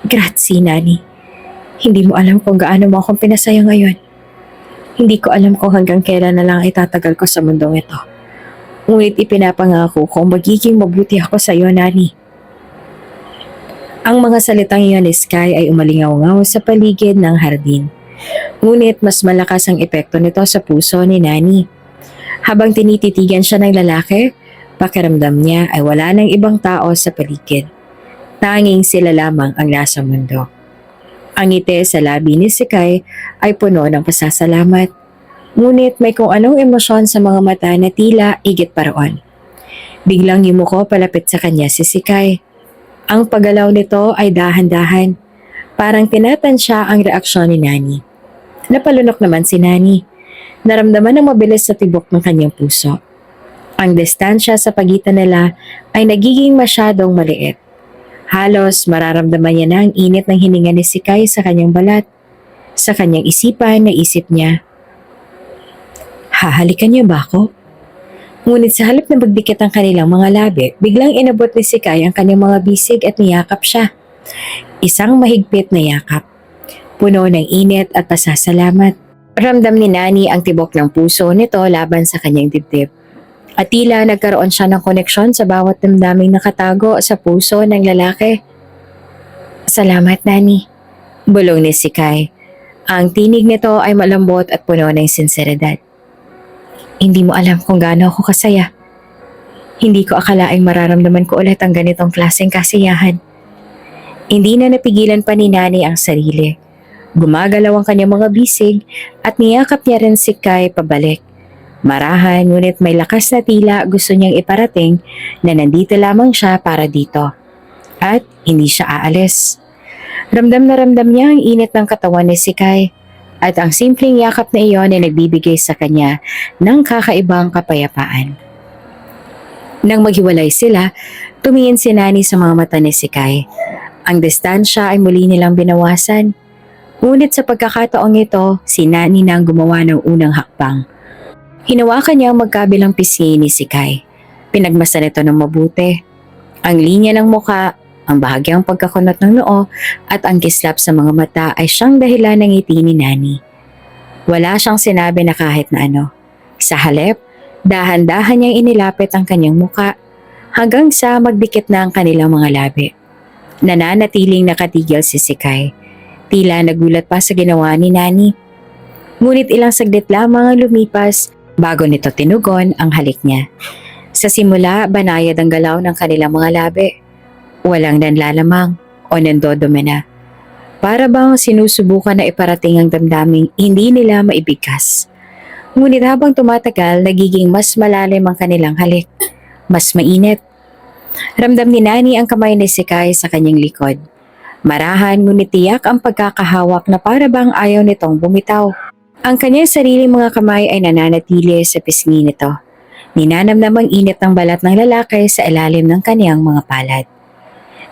Speaker 1: Grazie, Nani. Hindi mo alam kung gaano mo akong pinasaya ngayon. Hindi ko alam kung hanggang kailan na lang itatagal ko sa mundong ito. Ngunit ipinapangako kong magiging mabuti ako sa iyo, Nani. Ang mga salitang iyon ni Sky ay umalingaw-ngaw sa paligid ng hardin. Ngunit mas malakas ang epekto nito sa puso ni Nani. Habang tinititigan siya ng lalaki, pakiramdam niya ay wala ng ibang tao sa paligid. Tanging sila lamang ang nasa mundo. Ang ngiti sa labi ni Sikay ay puno ng pasasalamat. Ngunit may kung anong emosyon sa mga mata na tila igit pa roon. Biglang yumuko palapit sa kanya si Sikay. Ang paggalaw nito ay dahan-dahan. Parang tinatansya ang reaksyon ni Nani. Napalunok naman si Nani. Naramdaman ng mabilis sa tibok ng kanyang puso. Ang distansya sa pagitan nila ay nagiging masyadong maliit. Halos mararamdaman niya na ang init ng hininga ni Sikay sa kanyang balat. Sa kanyang isipan, naisip niya, hahalikan niya ba ako? Ngunit sa halip na magdikit ang kanilang mga labi, biglang inabot ni Sikay ang kanyang mga bisig at niyakap siya. Isang mahigpit na yakap. Puno ng init at pasasalamat. Ramdam ni Nani ang tibok ng puso nito laban sa kanyang dibdib. At tila nagkaroon siya ng koneksyon sa bawat damdaming nakatago sa puso ng lalaki. Salamat, Nani. Bulong ni Sikay. Ang tinig nito ay malambot at puno ng sinseridad. Hindi mo alam kung gaano ako kasaya. Hindi ko akalaing mararamdaman ko ulit ang ganitong klaseng kasiyahan. Hindi na napigilan pa ni Nani ang sarili. Gumagalaw ang kanyang mga bisig at niyakap niya rin si Kai pabalik. Marahan, ngunit may lakas na tila gusto niyang iparating na nandito lamang siya para dito. At hindi siya aalis. Ramdam na ramdam niya ang init ng katawan ni Sikay at ang simpleng yakap na iyon ay nagbibigay sa kanya ng kakaibang kapayapaan. Nang maghiwalay sila, tumingin si Nani sa mga mata ni Sikay. Ang distansya ay muli nilang binawasan. Ngunit sa pagkakataong ito, si Nani na ang gumawa ng unang hakbang. Hinawakan niya ang magkabilang pisngi ni Sikay. Pinagmasan ito ng mabuti. Ang linya ng muka, ang bahagyang pagkakunot ng noo at ang kislap sa mga mata ay siyang dahilan ng ngiti ni Nani. Wala siyang sinabi na kahit na ano. Sa halip, dahan-dahan niyang inilapit ang kanyang muka hanggang sa magdikit na ang kanilang mga labi. Nananatiling nakatigil si Sikay. Tila nagulat pa sa ginawa ni Nani. Ngunit ilang saglit lamang ang lumipas bago nito tinugon ang halik niya. Sa simula, banayad ang galaw ng kanilang mga labi. Walang nanlalamang o nandodome na. Para bang sinusubukan na iparating ang damdaming hindi nila maibigkas. Ngunit habang tumatagal, nagiging mas malalim ang kanilang halik. Mas mainit. Ramdam ni Nani ang kamay ni Sikay sa kanyang likod. Marahan ngunit tiyak ang pagkakahawak na para bang ayaw nitong bumitaw. Ang kanyang sariling mga kamay ay nananatili sa pisngi nito. Ninanamnam ang init ng balat ng lalaki sa ilalim ng kanyang mga palad.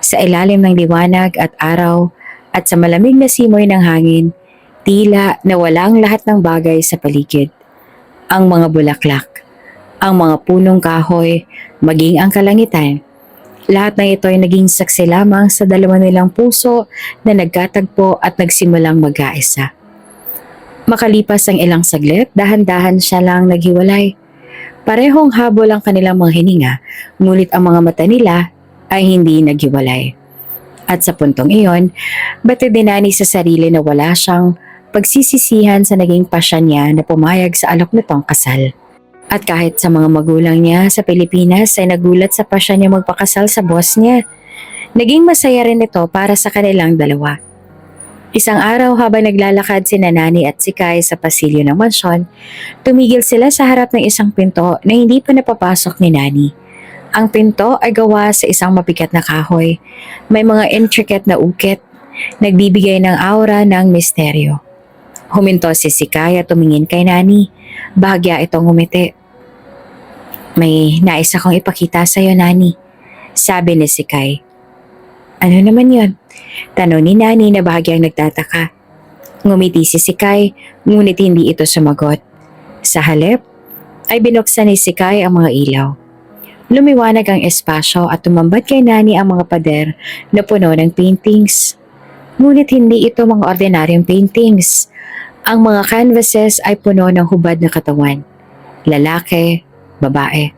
Speaker 1: Sa ilalim ng liwanag at araw at sa malamig na simoy ng hangin, tila nawala ang lahat ng bagay sa paligid. Ang mga bulaklak, Ang mga punong kahoy, maging ang kalangitan, lahat ng ito ay naging saksi lamang sa dalawa nilang puso na nagkatagpo at nagsimulang mag-aisa. Makalipas ang ilang saglit, dahan-dahan siya lang naghiwalay. Parehong habol ang kanilang mga hininga, ngunit ang mga mata nila ay hindi naghiwalay. At sa puntong iyon, batid ni Nani sa sarili na wala siyang pagsisisihan sa naging pasya niya na pumayag sa alok nitong kasal. At kahit sa mga magulang niya sa Pilipinas ay nagulat sa pasya niya magpakasal sa boss niya, naging masaya rin ito para sa kanilang dalawa. Isang araw habang naglalakad si Nani at si Kai sa pasilyo ng mansyon, tumigil sila sa harap ng isang pinto na hindi pa napapasok ni Nani. Ang pinto ay gawa sa isang mabigat na kahoy. May mga intricate na ukit, nagbibigay ng aura ng misteryo. Huminto si Kai at tumingin kay Nani. Bahagya itong ngumiti. May nais akong ipakita sa iyo, Nani, sabi ni si Kai. Ano naman yon? Tanong ni Nani na bahagyang nagtataka. Ngumiti si Kai, ngunit hindi ito sumagot. Sa halip, ay binuksan ni si Kai ang mga ilaw. Lumiwanag ang espasyo at tumambad kay Nani ang mga pader na puno ng paintings. Ngunit hindi ito mga ordinaryong paintings. Ang mga canvases ay puno ng hubad na katawan. Lalaki, babae,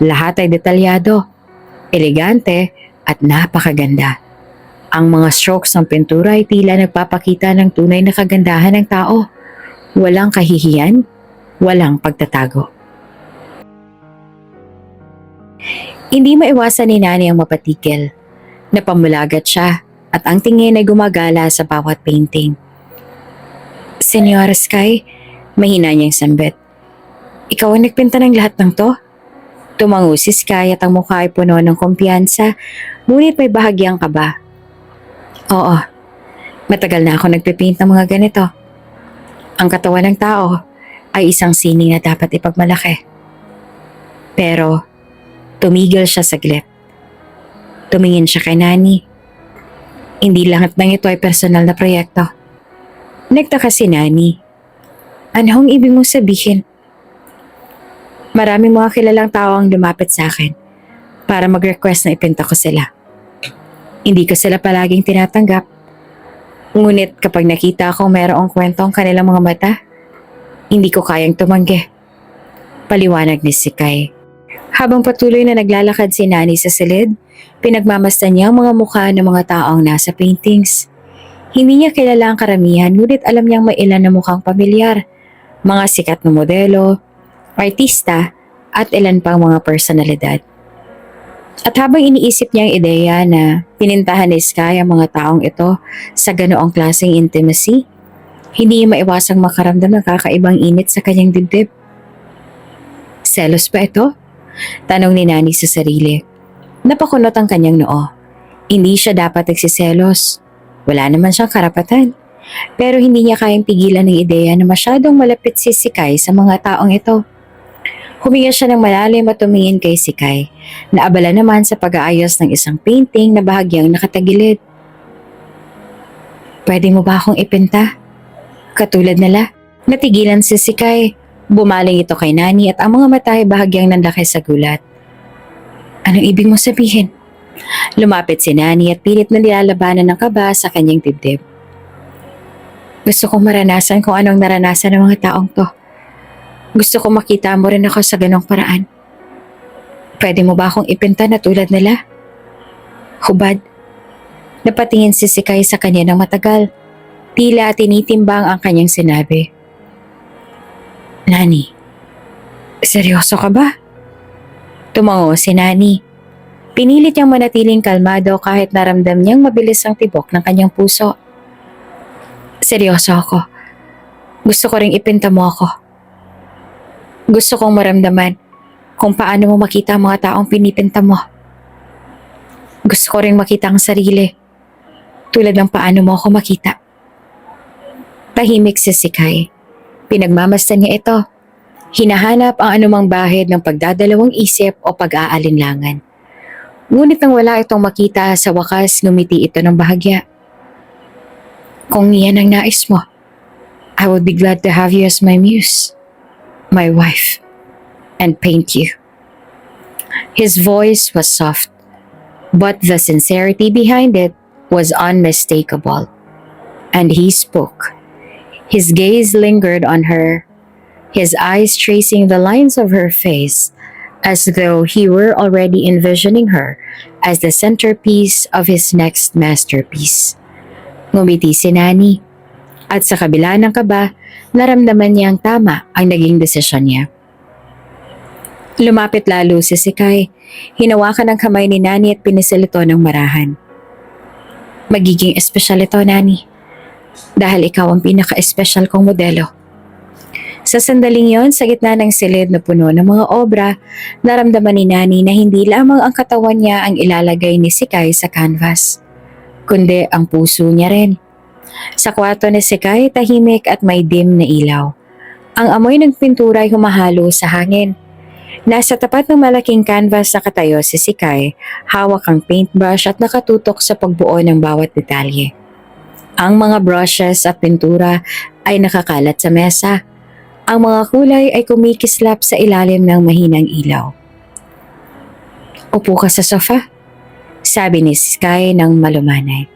Speaker 1: lahat ay detalyado, elegante at napakaganda. Ang mga strokes ng pintura ay tila nagpapakita ng tunay na kagandahan ng tao. Walang kahihiyan, walang pagtatago. Hindi maiwasan ni Nani ang mapatigil. Napamulagat siya at ang tingin ay gumagala sa bawat painting. Senyor Sky, mahina niyang sambit. Ikaw ang nagpinta ng lahat ng to? Tumango si Sky at ang mukha ay puno ng kumpiyansa, ngunit may bahagyang kaba. Oo, matagal na ako nagpipaint ng mga ganito. Ang katawan ng tao ay isang sining na dapat ipagmalaki. Pero, tumigil siya saglit. Tumingin siya kay Nani. Hindi lahat ng ito ay personal na proyekto. Nagtaka si Nani. Anong ibig mong sabihin? Maraming mga kilalang tao ang lumapit sa akin para mag-request na ipinta ko sila. Hindi ko sila palaging tinatanggap. Ngunit kapag nakita ko mayroong kwento ang kanilang mga mata, hindi ko kayang tumanggi. Paliwanag ni si Kai. Habang patuloy na naglalakad si Nani sa silid, pinagmamasdan niya ang mga mukha ng mga taong nasa paintings. Hindi niya kilala ang karamihan, ngunit alam niyang may ilan na mukhang pamilyar. Mga sikat na modelo, artista, at ilan pang mga personalidad. At habang iniisip niya ang ideya na pinintahan ni Sky ang mga taong ito sa ganoong klaseng intimacy, hindi niya maiwasang makaramdam ng kakaibang init sa kanyang dibdib. Selos ba ito? Tanong ni Nani sa sarili. Napakunot ang kanyang noo. Hindi siya dapat nagsiselos. Wala naman siyang karapatan. Pero hindi niya kayang pigilan ng ideya na masyadong malapit si Sky sa mga taong ito. Huminga siya ng malalim at tumingin kay Sky, na abala naman sa pag-aayos ng isang painting na bahagyang nakatagilid. Pwede mo ba akong ipinta? Katulad nila, natigilan si Sky. Bumaling ito kay Nani at ang mga mata ay bahagyang nanlaki sa gulat. Anong ibig mo sabihin? Lumapit si Nani at pilit na nilalabanan ng kaba sa kanyang dibdib. Gusto kong maranasan kung anong naranasan ng mga taong to. Gusto kong makita mo rin ako sa ganong paraan. Pwede mo ba akong ipinta na tulad nila? Hubad. Napatingin si Sky sa kanya ng matagal. Tila tinitimbang ang kanyang sinabi. Nani, seryoso ka ba? Tumango si Nani. Pinilit niyang manatiling kalmado kahit naramdam niyang mabilis ang tibok ng kanyang puso. Seryoso ako. Gusto ko ring ipinta mo ako. Gusto kong maramdaman kung paano mo makita ang mga taong pinipinta mo. Gusto ko ring makita ang sarili tulad ng paano mo ako makita. Tahimik si Sky. Pinagmamasdan niya ito. Hinahanap ang anumang bahid ng pagdadalawang isip o pag-aalinlangan. Ngunit nang wala itong makita, sa wakas ngumiti ito ng bahagya. Kung iyan ang nais mo, I would be glad to have you as my muse, my wife, and paint you." His voice was soft, but the sincerity behind it was unmistakable. And he spoke. His gaze lingered on her, his eyes tracing the lines of her face, as though he were already envisioning her as the centerpiece of his next masterpiece. Ngumiti si Nani, at sa kabila ng kaba, naramdaman niyang tama ang naging desisyon niya. Lumapit lalo si Sikay, hinawakan ang kamay ni Nani at pinisil ito ng marahan. "Magiging espesyal ito, Nani, dahil ikaw ang pinaka-espesyal kong modelo." Sa sandaling yon, sa gitna ng silid na puno ng mga obra, naramdaman ni Nani na hindi lamang ang katawan niya ang ilalagay ni Sikay sa canvas, kundi ang puso niya rin. Sa kwarto ni Sikay, tahimik at may dim na ilaw. Ang amoy ng pintura ay humahalo sa hangin. Nasa tapat ng malaking canvas sa katayo si Sikay, hawak ang paintbrush at nakatutok sa pagbuo ng bawat detalye. Ang mga brushes at pintura ay nakakalat sa mesa. Ang mga kulay ay kumikislap sa ilalim ng mahinang ilaw. "Upo ka sa sofa," sabi ni Sky ng malumanay.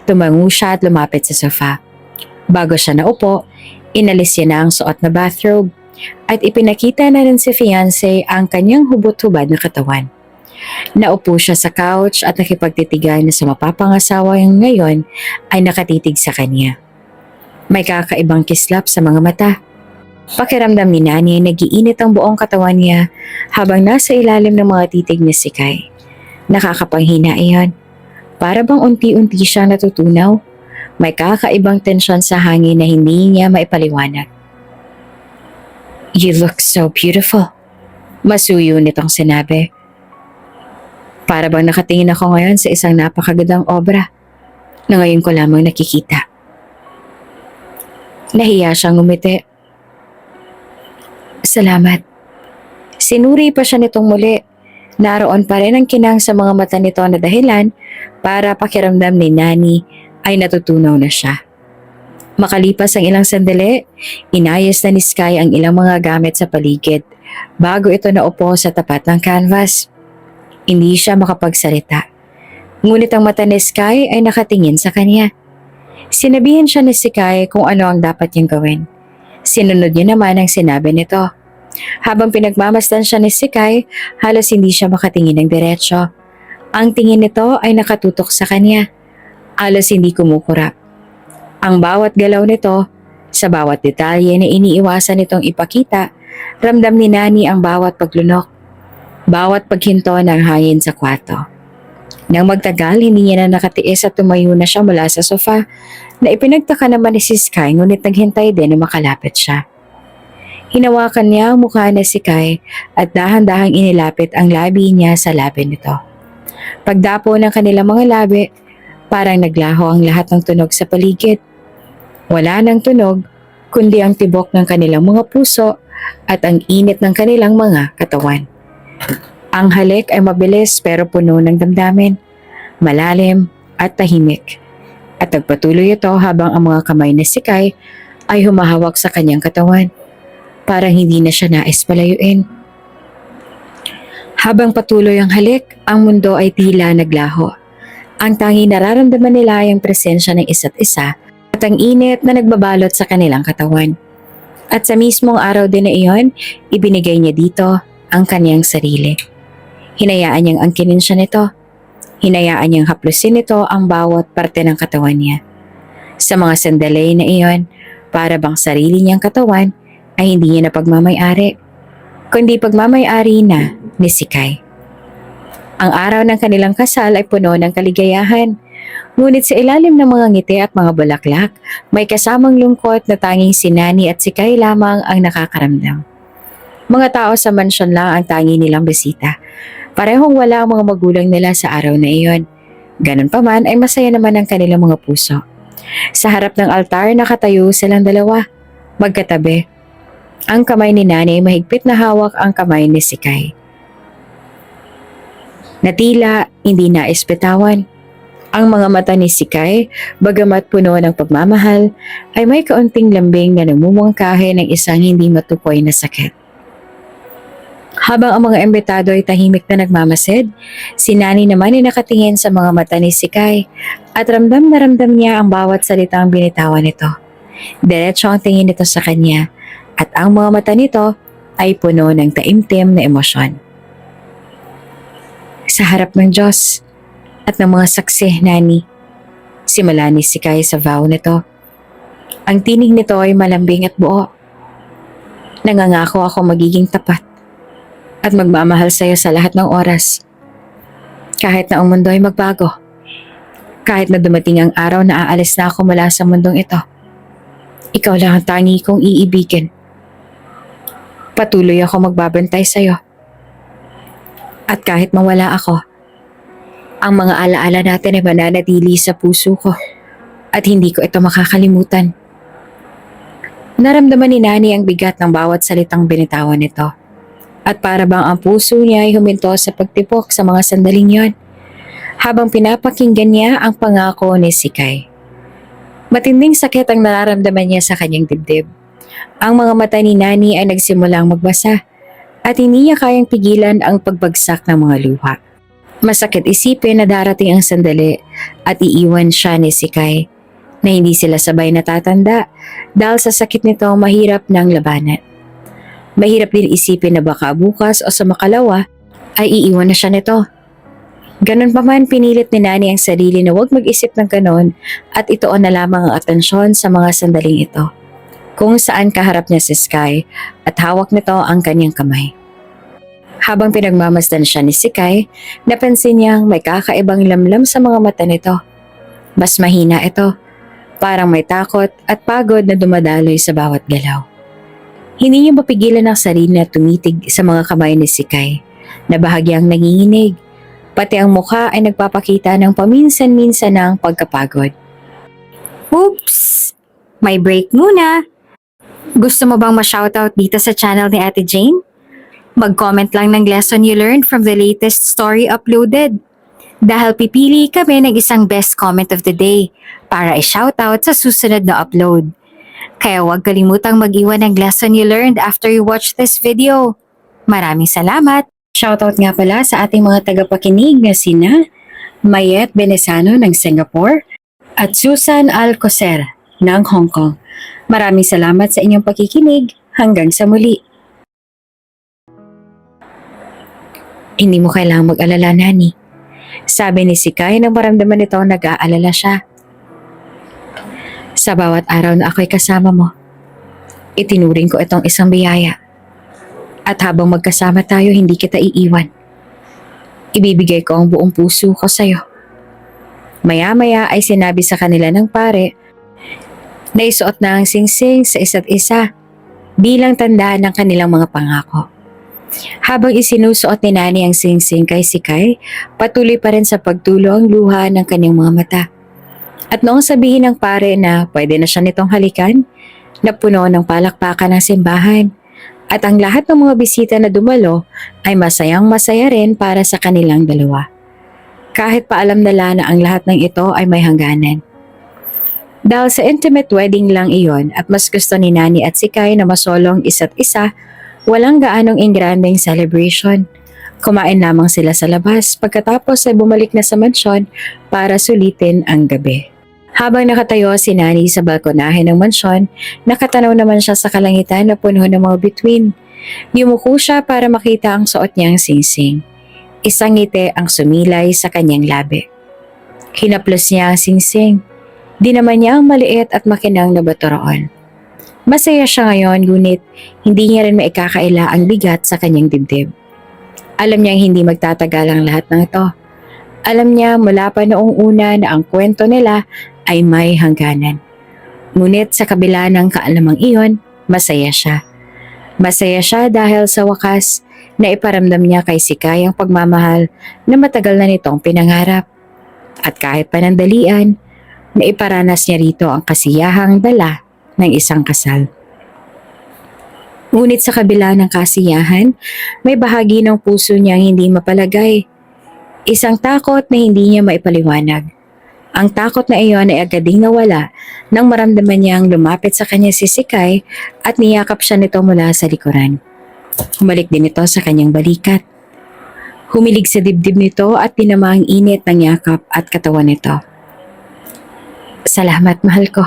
Speaker 1: Tumango siya at lumapit sa sofa. Bago siya naupo, inalis niya na ang suot na bathrobe at ipinakita na rin si fiancé ang kanyang hubot-hubad na katawan. Naupo siya sa couch at nakipagtitigan na sa mapapangasawa yung ngayon ay nakatitig sa kanya. May kakaibang kislap sa mga mata. Pakiramdam ni Nani ay nagiinit ang buong katawan niya habang nasa ilalim ng mga titig ni Sikay. Nakakapanghina iyon. Para bang unti-unti siyang natutunaw. May kakaibang tensyon sa hangin na hindi niya maipaliwanag. "You look so beautiful," masuyo nitong sinabi. Para bang nakatingin ako ngayon sa isang napakagandang obra na ngayon ko lamang nakikita. Nahiya siyang ngumiti. "Salamat." Sinuri pa siya nitong muli. Naroon pa rin ang kinang sa mga mata nito na dahilan para pakiramdam ni Nani ay natutunaw na siya. Makalipas ang ilang sandali, inayos na ni Sky ang ilang mga gamit sa paligid bago ito naupo sa tapat ng canvas. Hindi siya makapagsalita. Ngunit ang mata ni Sky ay nakatingin sa kanya. Sinabihan siya ni Sky kung ano ang dapat niyang gawin. Sinunod niya naman ang sinabi nito. Habang pinagmamasdan siya ni Sikay, halos hindi siya makatingin ng diretsyo. Ang tingin nito ay nakatutok sa kanya. Halos hindi kumukurap. Ang bawat galaw nito, sa bawat detalye na iniiwasan nitong ipakita, ramdam ni Nani ang bawat paglunok, bawat paghinto ng hangin sa kwarto. Nang magtagal, hindi niya na nakatiis at tumayo na siya mula sa sofa na ipinagtaka naman ni si Sky ngunit naghintay din na makalapit siya. Hinawakan niya ang mukha ni Sikay at dahan-dahang inilapit ang labi niya sa labi nito. Pagdapo ng kanilang mga labi, parang naglaho ang lahat ng tunog sa paligid. Wala nang tunog, kundi ang tibok ng kanilang mga puso at ang init ng kanilang mga katawan. Ang halik ay mabilis pero puno ng damdamin, malalim at tahimik. At nagpatuloy ito habang ang mga kamay ni Sikay ay humahawak sa kanyang katawan. Parang hindi na siya nais palayuin. Habang patuloy ang halik, ang mundo ay tila naglaho. Ang tanging nararamdaman nila ay ang presensya ng isa't isa at ang init na nagbabalot sa kanilang katawan. At sa mismong araw din na iyon, ibinigay niya dito ang kanyang sarili. Hinayaan niyang angkinin siya nito. Hinayaan niyang haplusin nito ang bawat parte ng katawan niya. Sa mga sandali na iyon, para bang sarili niyang katawan ay hindi niya na pagmamay-ari, kundi pagmamay-ari na ni Sikay. Ang araw ng kanilang kasal ay puno ng kaligayahan, ngunit sa ilalim ng mga ngiti at mga bulaklak, may kasamang lungkot na tanging si Nani at Sikay lamang ang nakakaramdam. Mga tao sa mansyon lang ang tangi nilang bisita. Parehong wala ang mga magulang nila sa araw na iyon. Ganun pa man ay masaya naman ang kanilang mga puso. Sa harap ng altar nakatayo silang dalawa, magkatabi. Ang kamay ni Nani ay mahigpit na hawak ang kamay ni Sikay. Natila, hindi nais bitawan. Ang mga mata ni Sikay, bagamat puno ng pagmamahal, ay may kaunting lambing na namumungkahi ng isang hindi matukoy na sakit. Habang ang mga imbitado ay tahimik na nagmamasid, si Nani naman ay nakatingin sa mga mata ni Sikay at ramdam na ramdam niya ang bawat salitang binitawan nito. Diretso ang tingin nito sa kanya at ang mga mata nito ay puno ng taimtim na emosyon. Sa harap ng Diyos at ng mga saksi, Nani, simula ni Sikay sa vow nito. Ang tinig nito ay malambing at buo. Nangangako ako magiging tapat at magmamahal sa iyo sa lahat ng oras. Kahit na ang mundo ay magbago. Kahit na dumating ang araw na aalis na ako mula sa mundong ito. Ikaw lang ang tangi kong iibigin. Patuloy ako magbabantay sa iyo. At kahit mawala ako, ang mga alaala natin ay mananatili sa puso ko at hindi ko ito makakalimutan. Naramdaman ni Nani ang bigat ng bawat salitang binitawan nito. At para bang ang puso niya ay huminto sa pagtipok sa mga sandaling yon, habang pinapakinggan niya ang pangako ni Sikay. Matinding sakit ang nararamdaman niya sa kanyang dibdib. Ang mga mata ni Nani ay nagsimulang magbasa at hindi niya kayang pigilan ang pagbagsak ng mga luha. Masakit isipin na darating ang sandali at iiwan siya ni Sikay, na hindi sila sabay natatanda dahil sa sakit nito mahirap ng labanan. Mahirap din isipin na baka bukas o sa makalawa ay iiwan na siya nito. Ganon pa man, pinilit ni Nani ang sarili na huwag mag-isip ng ganon at itoon na lamang ang atensyon sa mga sandaling ito, kung saan kaharap niya si Sky at hawak nito ang kanyang kamay. Habang pinagmamasdan siya ni Sikay, napansin niyang may kakaibang lamlam sa mga mata nito. Mas mahina ito, parang may takot at pagod na dumadaloy sa bawat galaw. Hindi niya mapigilan ang sarili na tumitig sa mga kamay ni Sikay, na bahagyang nanginginig. Pati ang mukha ay nagpapakita ng paminsan-minsan ng pagkapagod. Oops! May break muna! Gusto mo bang ma-shoutout dito sa channel ni Ate Jane? Mag-comment lang ng lesson you learned from the latest story uploaded. Dahil pipili kami ng isang best comment of the day para i-shoutout sa susunod na upload. Kaya huwag kalimutang mag-iwan ng lesson you learned after you watch this video. Maraming salamat! Shoutout nga pala sa ating mga tagapakinig na sina Mayet Benesano ng Singapore at Susan Alcocer ng Hong Kong. Maraming salamat sa inyong pakikinig. Hanggang sa muli. Hindi mo kailangang mag-alala, Nani. Sabi ni Sikay nang maramdaman nito nag-aalala siya. Sa bawat araw na ako'y kasama mo, itinuring ko itong isang biyaya. At habang magkasama tayo, hindi kita iiwan. Ibibigay ko ang buong puso ko sa'yo. Maya-maya ay sinabi sa kanila ng pare na isuot na ang singsing sa isa't isa bilang tandaan ng kanilang mga pangako. Habang isinusuot ni Nani ang singsing kay Sikay, patuloy pa rin sa pagtulo ang luha ng kanyang mga mata. At noong sabihin ng pare na pwede na siya nitong halikan, napuno ng palakpakan ng simbahan. At ang lahat ng mga bisita na dumalo ay masayang masaya rin para sa kanilang dalawa. Kahit paalam nila na ang lahat ng ito ay may hangganan. Dahil sa intimate wedding lang iyon at mas gusto ni Nani at Sikay na masolong isa't isa, walang gaanong ingranding celebration. Kumain lamang sila sa labas pagkatapos ay bumalik na sa mansyon para sulitin ang gabi. Habang nakatayo si Nani sa balkonahe ng mansyon, nakatanaw naman siya sa kalangitan na puno ng mga bituin. Yumuko siya para makita ang suot niyang singsing. Isang ngiti ang sumilay sa kanyang labi. Hinaplos niya ang singsing. Di naman niya ang maliit at makinang na bato roon. Masaya siya ngayon, ngunit hindi niya rin maikakaila ang bigat sa kanyang dibdib. Alam niyang hindi magtatagal ang lahat ng ito. Alam niya mula pa noong una na ang kwento nila ay may hangganan. Ngunit sa kabila ng kaalamang iyon, masaya siya. Masaya siya dahil sa wakas na iparamdam niya kay Sikay ang pagmamahal na matagal na nitong pinangarap. At kahit panandalian, naiparanas niya rito ang kasiyahang dala ng isang kasal. Ngunit sa kabila ng kasiyahan, may bahagi ng puso niyang hindi mapalagay. Isang takot na hindi niya maipaliwanag. Ang takot na iyon ay agad ding nawala nang maramdaman niyang lumapit sa kanya si Sikay at niyakap siya nito mula sa likuran. Humalik din ito sa kanyang balikat. Humilig sa dibdib nito at tinama ang init ng yakap at katawan nito. Salamat, mahal ko.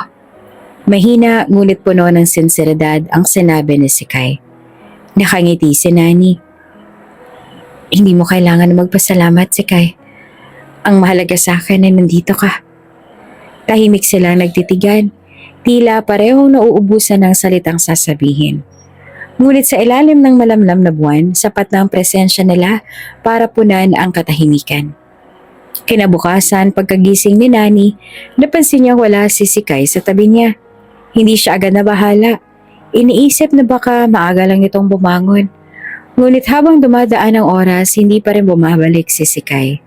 Speaker 1: Mahina ngunit puno ng sinseridad ang sinabi ni Sky. Nakangiti si Nani. Hindi mo kailangan magpasalamat, Sky. Ang mahalaga sa akin ay nandito ka. Tahimik silang nagtitigan, tila parehong nauubusan ng salitang sasabihin. Ngunit sa ilalim ng malamlam na buwan, sapat na ang presensya nila para punan ang katahimikan. Kinabukasan, pagkagising ni Nani, napansin niya wala si Sky sa tabi niya. Hindi siya agad nabahala. Iniisip na baka maaga lang itong bumangon. Ngunit habang dumadaan ang oras, hindi pa rin bumabalik si Sky.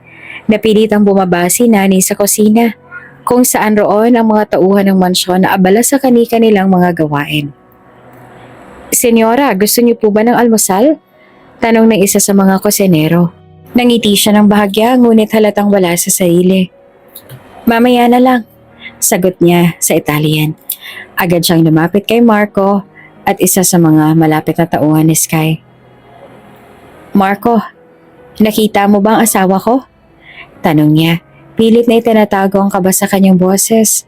Speaker 1: Napilitang bumaba si Nani sa kusina, kung saan roon ang mga tauhan ng mansyon na abala sa kani-kanilang mga gawain. Senyora, gusto niyo po ba ng almusal? Tanong ng isa sa mga kusinero. Nangiti siya ng bahagya ngunit halatang wala sa sarili. Mamaya na lang, sagot niya sa Italian. Agad siyang lumapit kay Marco at isa sa mga malapit na tauhan ni Sky. Marco, nakita mo ba ang asawa ko? Tanong niya. Pilit na itinatago ang kaba sa kanyang boses.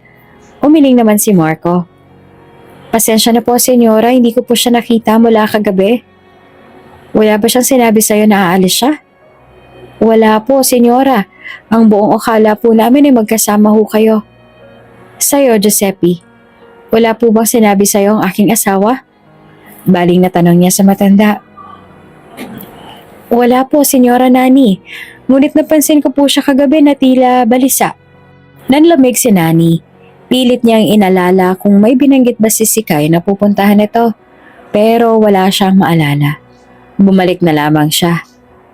Speaker 1: Umiling naman si Marco. Pasensya na po, senyora, hindi ko po siya nakita mula kagabi. Wala ba siyang sinabi sa'yo na aalis siya? Wala po, senyora. Ang buong akala po namin ay magkasama ho kayo. Sa'yo, Giuseppe, wala po bang sinabi sa'yo ang aking asawa? Baling na tanong niya sa matanda. Wala po, senyora Nani. Ngunit napansin ko po siya kagabi na tila balisa. Nanlamig si Nani. Pilit niyang inalala kung may binanggit ba si Sky na pupuntahan ito, pero wala siyang maalala. Bumalik na lamang siya.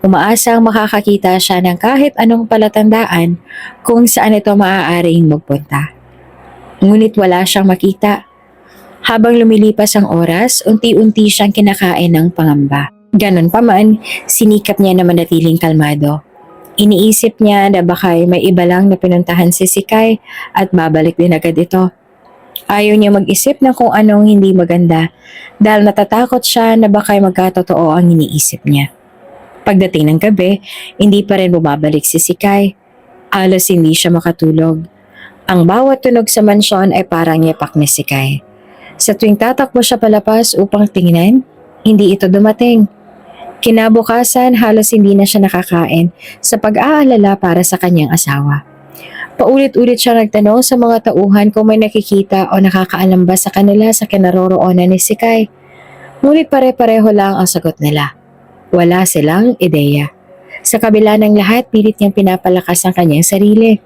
Speaker 1: Umaasang makakakita siya ng kahit anong palatandaan kung saan ito maaaring magpunta. Ngunit wala siyang makita. Habang lumilipas ang oras, unti-unti siyang kinakain ng pangamba. Ganon pa man, sinikap niya na manatiling kalmado. Iniisip niya na baka'y may iba lang na pinuntahan si Sky at babalik din agad ito. Ayaw niya mag-isip ng kung anong hindi maganda dahil natatakot siya na baka'y magkatotoo ang iniisip niya. Pagdating ng gabi, hindi pa rin bumabalik si Sky. Halos hindi siya makatulog. Ang bawat tunog sa mansyon ay parang yapak ni Sky. Sa tuwing tatakbo siya palapas upang tingnan, hindi ito dumating. Kinabukasan, halos hindi na siya nakakain sa pag-aalala para sa kanyang asawa. Paulit-ulit siya nagtanong sa mga tauhan kung may nakikita o nakakaalam ba sa kanila sa kinaroroonan ni Sky. Ngunit pare-pareho lang ang sagot nila. Wala silang ideya. Sa kabila ng lahat, pilit niyang pinapalakas ang kanyang sarili.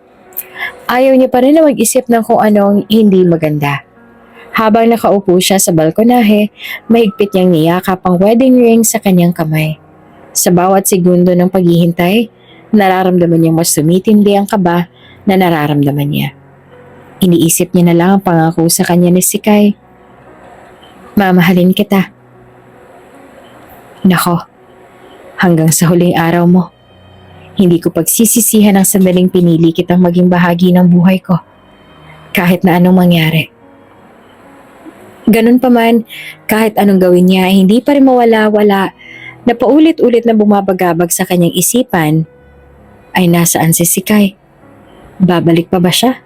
Speaker 1: Ayaw niya pa rin na mag-isip ng kung anong hindi maganda. Habang nakaupo siya sa balkonahe, mahigpit niyang niyakap ang wedding ring sa kanyang kamay. Sa bawat segundo ng paghihintay, nararamdaman niyang mas tumitindi ang kaba na nararamdaman niya. Iniisip niya na lang ang pangako sa kanya ni Sky. Mamahalin kita. Nako, hanggang sa huling araw mo, hindi ko pagsisisihan ang sandaling pinili kitang maging bahagi ng buhay ko, kahit na anong mangyari. Ganun pa man, kahit anong gawin niya, hindi pa rin mawala-wala na paulit-ulit na bumabagabag sa kanyang isipan ay nasaan si Sky. Babalik pa ba siya?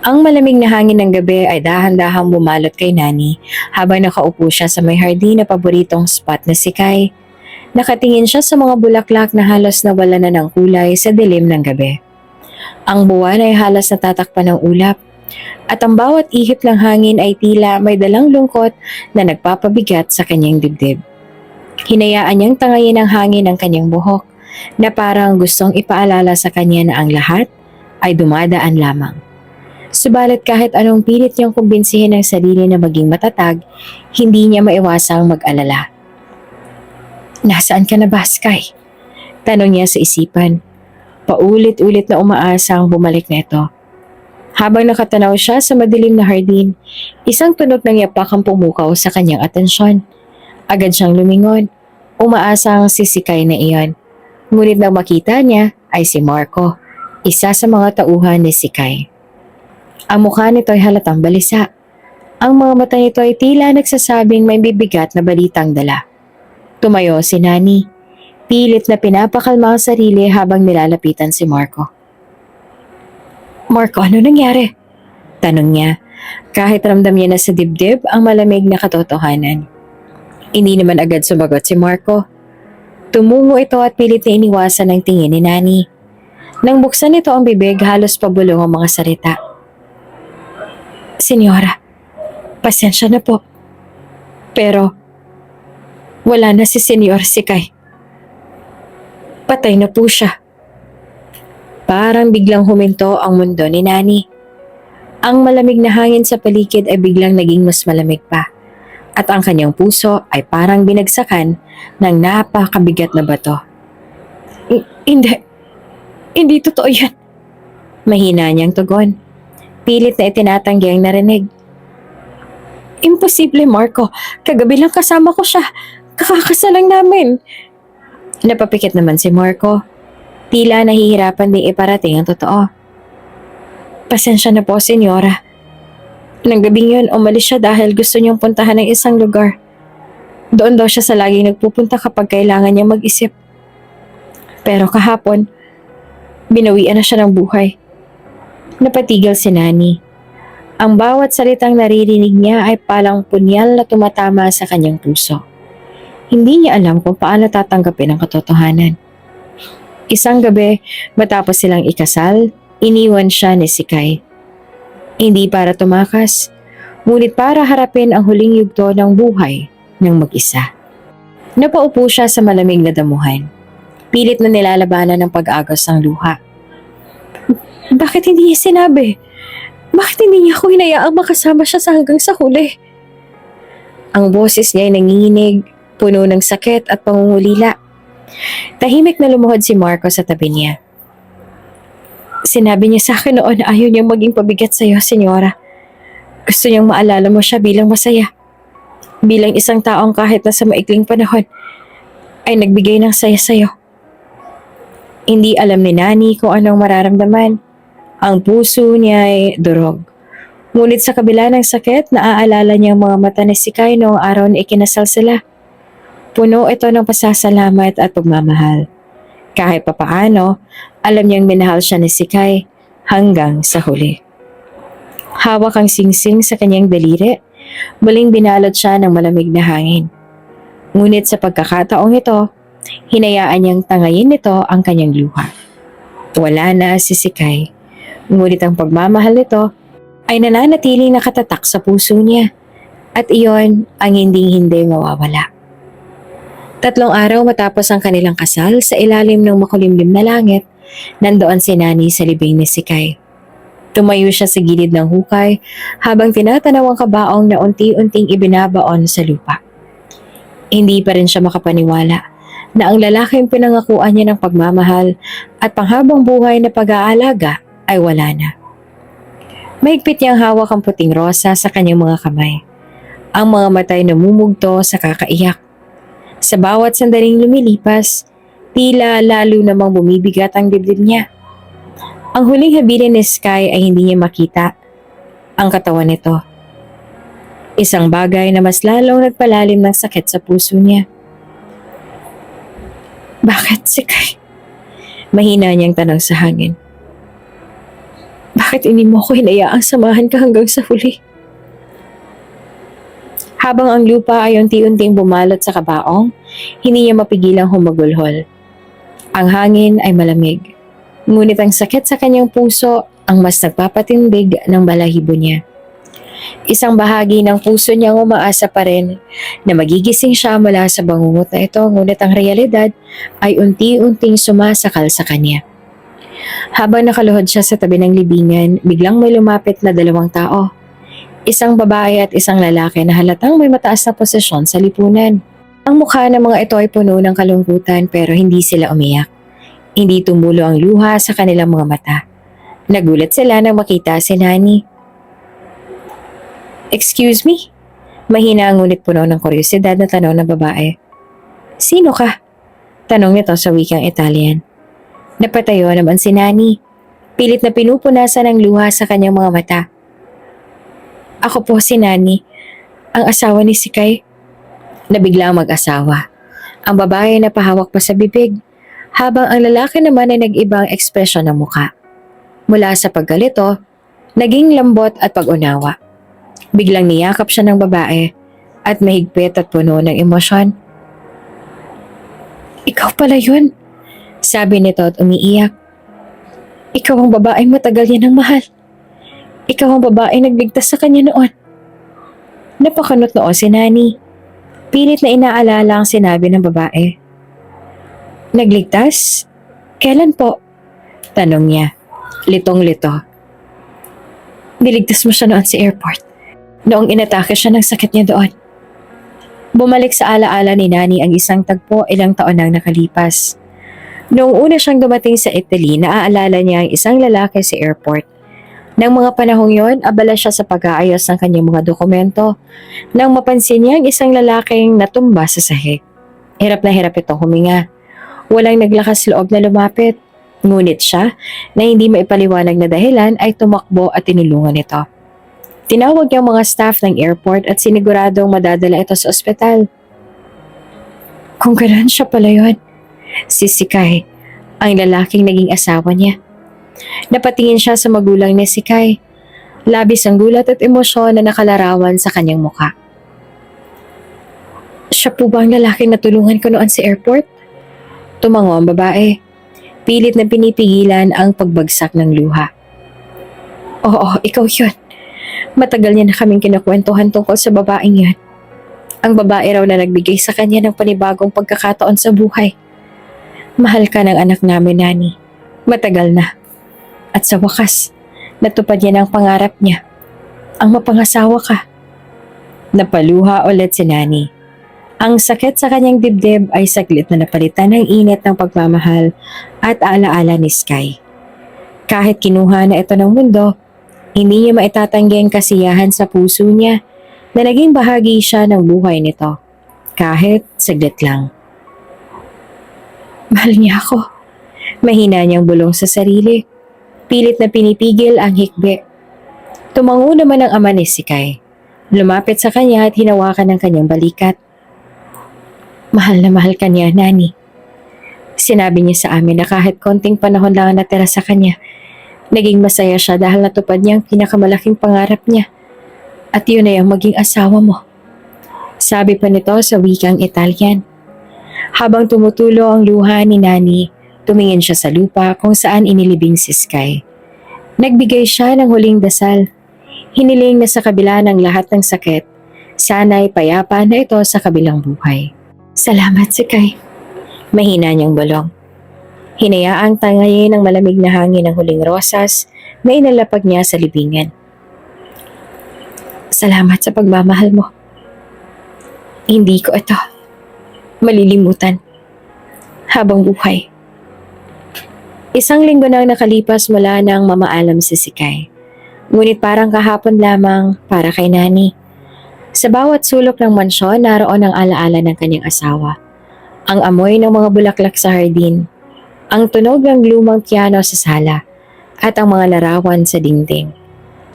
Speaker 1: Ang malamig na hangin ng gabi ay dahan-dahang bumalot kay Nani habang nakaupo siya sa may hardin na paboritong spot na Sky. Nakatingin siya sa mga bulaklak na halos nawala na ng kulay sa dilim ng gabi. Ang buwan ay halos natatakpan ng ulap. At ang bawat ihip ng hangin ay tila may dalang lungkot na nagpapabigat sa kanyang dibdib. Hinayaan niyang tangayin ng hangin ang kanyang buhok na parang gustong ipaalala sa kanya na ang lahat ay dumadaan lamang. Subalit kahit anong pilit niyang kumbinsihin ang sarili na maging matatag, hindi niya maiwasang mag-alala. Nasaan ka na ba, Sky? Tanong niya sa isipan. Paulit-ulit na umaasang bumalik na ito. Habang nakatanaw siya sa madilim na hardin, isang tunog ng yapak ang pumukaw sa kanyang atensyon. Agad siyang lumingon. Umaasang si Sky na iyon. Ngunit nang makita niya ay si Marco, isa sa mga tauhan ni Sky. Ang mukha nito ay halatang balisa. Ang mga mata nito ay tila nagsasabing may bibigat na balitang dala. Tumayo si Nani. Pilit na pinapakalma ang sarili habang nilalapitan si Marco. Marco, ano nangyari? Tanong niya, kahit ramdam niya na sa dibdib ang malamig na katotohanan. Hindi naman agad sumagot si Marco. Tumungo ito at pilit na iniwasan ang tingin ni Nani. Nang buksan ito ang bibig, halos pabulong ang mga salita. Senyora, pasensya na po. Pero, wala na si Senyor Sikay. Patay na po siya. Parang biglang huminto ang mundo ni Nani. Ang malamig na hangin sa paligid ay biglang naging mas malamig pa. At ang kanyang puso ay parang binagsakan ng napakabigat na bato. Hindi totoo yan. Mahina niyang tugon. Pilit na itinatanggi ang narinig. Imposible, Marco. Kagabi lang kasama ko siya. Kakakasalang namin. Napapikit naman si Marco. Tila nahihirapan din iparating ang totoo. Pasensya na po, senyora. Nang gabing yun, umalis siya dahil gusto niyang puntahan ng isang lugar. Doon daw siya sa laging nagpupunta kapag kailangan niya mag-isip. Pero kahapon, binawian na siya ng buhay. Napatigil si Nani. Ang bawat salitang naririnig niya ay palang punyal na tumatama sa kanyang puso. Hindi niya alam kung paano tatanggapin ang katotohanan. Isang gabi, matapos silang ikasal, iniwan siya ni Sikay. Hindi para tumakas, ngunit para harapin ang huling yugto ng buhay ng mag-isa. Napaupo siya sa malamig na damuhan. Pilit na nilalabanan ng pag-agos ang luha. Bakit hindi niya sinabi? Bakit hindi niya ako hinayaang makasama siya sa hanggang sa huli? Ang boses niya ay nanginginig, puno ng sakit at pangungulila. Tahimik na lumuhod si Marco sa tabi niya. Sinabi niya sa akin noon na ayaw niyang maging pabigat sa iyo, senyora. Gusto niyang maalala mo siya bilang masaya. Bilang isang taong kahit na sa maikling panahon, ay nagbigay ng saya sa iyo. Hindi alam ni Nani kung anong mararamdaman. Ang puso niya ay durog. Ngunit sa kabila ng sakit, naaalala niya ang mga mata ni Sikay noong araw na ikinasal sila. Puno ito ng pasasalamat at pagmamahal. Kahit papaano, alam niyang minahal siya ni Sikay hanggang sa huli. Hawak ang singsing sa kanyang daliri, muling binalot siya ng malamig na hangin. Ngunit sa pagkakataong ito, hinayaan niyang tangayin nito ang kanyang luha. Wala na si Sikay. Ngunit ang pagmamahal nito ay nananatiling nakatatak sa puso niya. At iyon ang hindi mawawala. 3 araw matapos ang kanilang kasal sa ilalim ng makulimlim na langit, nandoon si Nani sa libing ni Sikay. Tumayo siya sa gilid ng hukay habang tinatanaw ang kabaong na unti-unting ibinabaon sa lupa. Hindi pa rin siya makapaniwala na ang lalaking pinangakuan niya ng pagmamahal at panghabang buhay na pag-aalaga ay wala na. Mahigpit niyang hawak ang puting rosa sa kanyang mga kamay. Ang mga matay namumugto sa kakaiyak. Sa bawat sandaling lumilipas, tila lalo namang bumibigat ang dibdib niya. Ang huling habilin ni Sky ay hindi niya makita ang katawan nito. Isang bagay na mas lalong nagpalalim ng sakit sa puso niya. Bakit, Sky? Mahina niyang tanong sa hangin. Bakit hindi mo ako hinayaang samahan ka hanggang sa huli? Habang ang lupa ay unti-unting bumalot sa kabaong, hindi niya mapigilang humagulhol. Ang hangin ay malamig, ngunit ang sakit sa kanyang puso ang mas nagpapatindig ng balahibo niya. Isang bahagi ng puso niyang umaasa pa rin na magigising siya mula sa bangungot na ito, ngunit ang realidad ay unti-unting sumasakal sa kanya. Habang nakaluhod siya sa tabi ng libingan, biglang may lumapit na 2 tao. Isang babae at isang lalaki na halatang may mataas na posisyon sa lipunan. Ang mukha ng mga ito ay puno ng kalungkutan pero hindi sila umiyak. Hindi tumulo ang luha sa kanilang mga mata. Nagulat sila nang makita si Nani. Excuse me? Mahina ngunit puno ng kuryosidad na tanong ng babae. Sino ka? Tanong nito sa wikang Italian. Napatayo naman si Nani. Pilit na pinupunasan ng luha sa kanyang mga mata. Ako po si Nani, ang asawa ni Sikay. Nabigla ang mag-asawa. Ang babae na pahawak pa sa bibig, habang ang lalaki naman ay nag-ibang ekspresyon ng muka. Mula sa paggalito, naging lambot at pag-unawa. Biglang niyakap siya ng babae at mahigpit at puno ng emosyon. Ikaw pala yun, sabi nito at umiiyak. Ikaw ang babaeng matagal niya ng mahal. Ikaw ang babaeng nagligtas sa kanya noon. Napakanot noon si Nani. Pilit na inaalala ang sinabi ng babae. Nagligtas? Kailan po? Tanong niya. Litong-lito. Niligtas mo siya noon sa airport. Noong inatake siya ng sakit niya doon. Bumalik sa alaala ni Nani ang isang tagpo ilang taon nang nakalipas. Noong una siyang dumating sa Italy, naaalala niya ang isang lalaki sa airport. Nang mga panahong yon, abala siya sa pag-aayos ng kanyang mga dokumento nang mapansin niya ang isang lalaking natumba sa sahig. Hirap na hirap itong huminga. Walang naglakas loob na lumapit. Ngunit siya, na hindi maipaliwanag na dahilan, ay tumakbo at tinulungan ito. Tinawag niya ang mga staff ng airport at siniguradong madadala ito sa ospital. Kung gano'n siya pala yun, si Sikay, ang lalaking naging asawa niya. Napatingin siya sa magulang ni Sikay. Labis ang gulat at emosyon na nakalarawan sa kanyang mukha. Siya po ba ang lalaking natulungan ko noon sa airport? Tumango ang babae. Pilit na pinipigilan ang pagbagsak ng luha. Oo, ikaw yun. Matagal niya na kaming kinakwentuhan tungkol sa babaeng yan. Ang babae raw na nagbigay sa kanya ng panibagong pagkakataon sa buhay. Mahal ka ng anak namin, Nani. Matagal na. At sa wakas, natupad niya ng pangarap niya. Ang mapangasawa ka. Napaluha ulit si Nani. Ang sakit sa kanyang dibdib ay saglit na napalitan ng init ng pagmamahal at alaala ni Sky. Kahit kinuha na ito ng mundo, hindi niya maitatanggi ang kasiyahan sa puso niya na naging bahagi siya ng buhay nito. Kahit saglit lang. Mahal niya ako. Mahina niyang bulong sa sarili. Pilit na pinipigil ang hikbi. Tumango naman ang ama ni Sikay. Lumapit sa kanya at hinawakan ng kanyang balikat. Mahal na mahal ka niya, Nani. Sinabi niya sa amin na kahit konting panahon lang ang natira sa kanya, naging masaya siya dahil natupad niya ang pinakamalaking pangarap niya. At yun ay ang maging asawa mo. Sabi pa nito sa wikang Italian. Habang tumutulo ang luha ni Nani, tumingin siya sa lupa kung saan inilibing si Sky. Nagbigay siya ng huling dasal. Hiniling na sa kabila ng lahat ng sakit, sana'y payapa na ito sa kabilang buhay. Salamat, Sky. Mahina niyang bulong. Hinayaang tangayin ng malamig na hangin ng huling rosas na inalapag niya sa libingan. Salamat sa pagmamahal mo. Hindi ko ito malilimutan habang buhay. Isang linggo nang nakalipas mula nang mamaalam si Sikay. Ngunit parang kahapon lamang para kay Nani. Sa bawat sulok ng mansyon, naroon ang alaala ng kanyang asawa. Ang amoy ng mga bulaklak sa hardin, ang tunog ng lumang piano sa sala, at ang mga larawan sa dingding.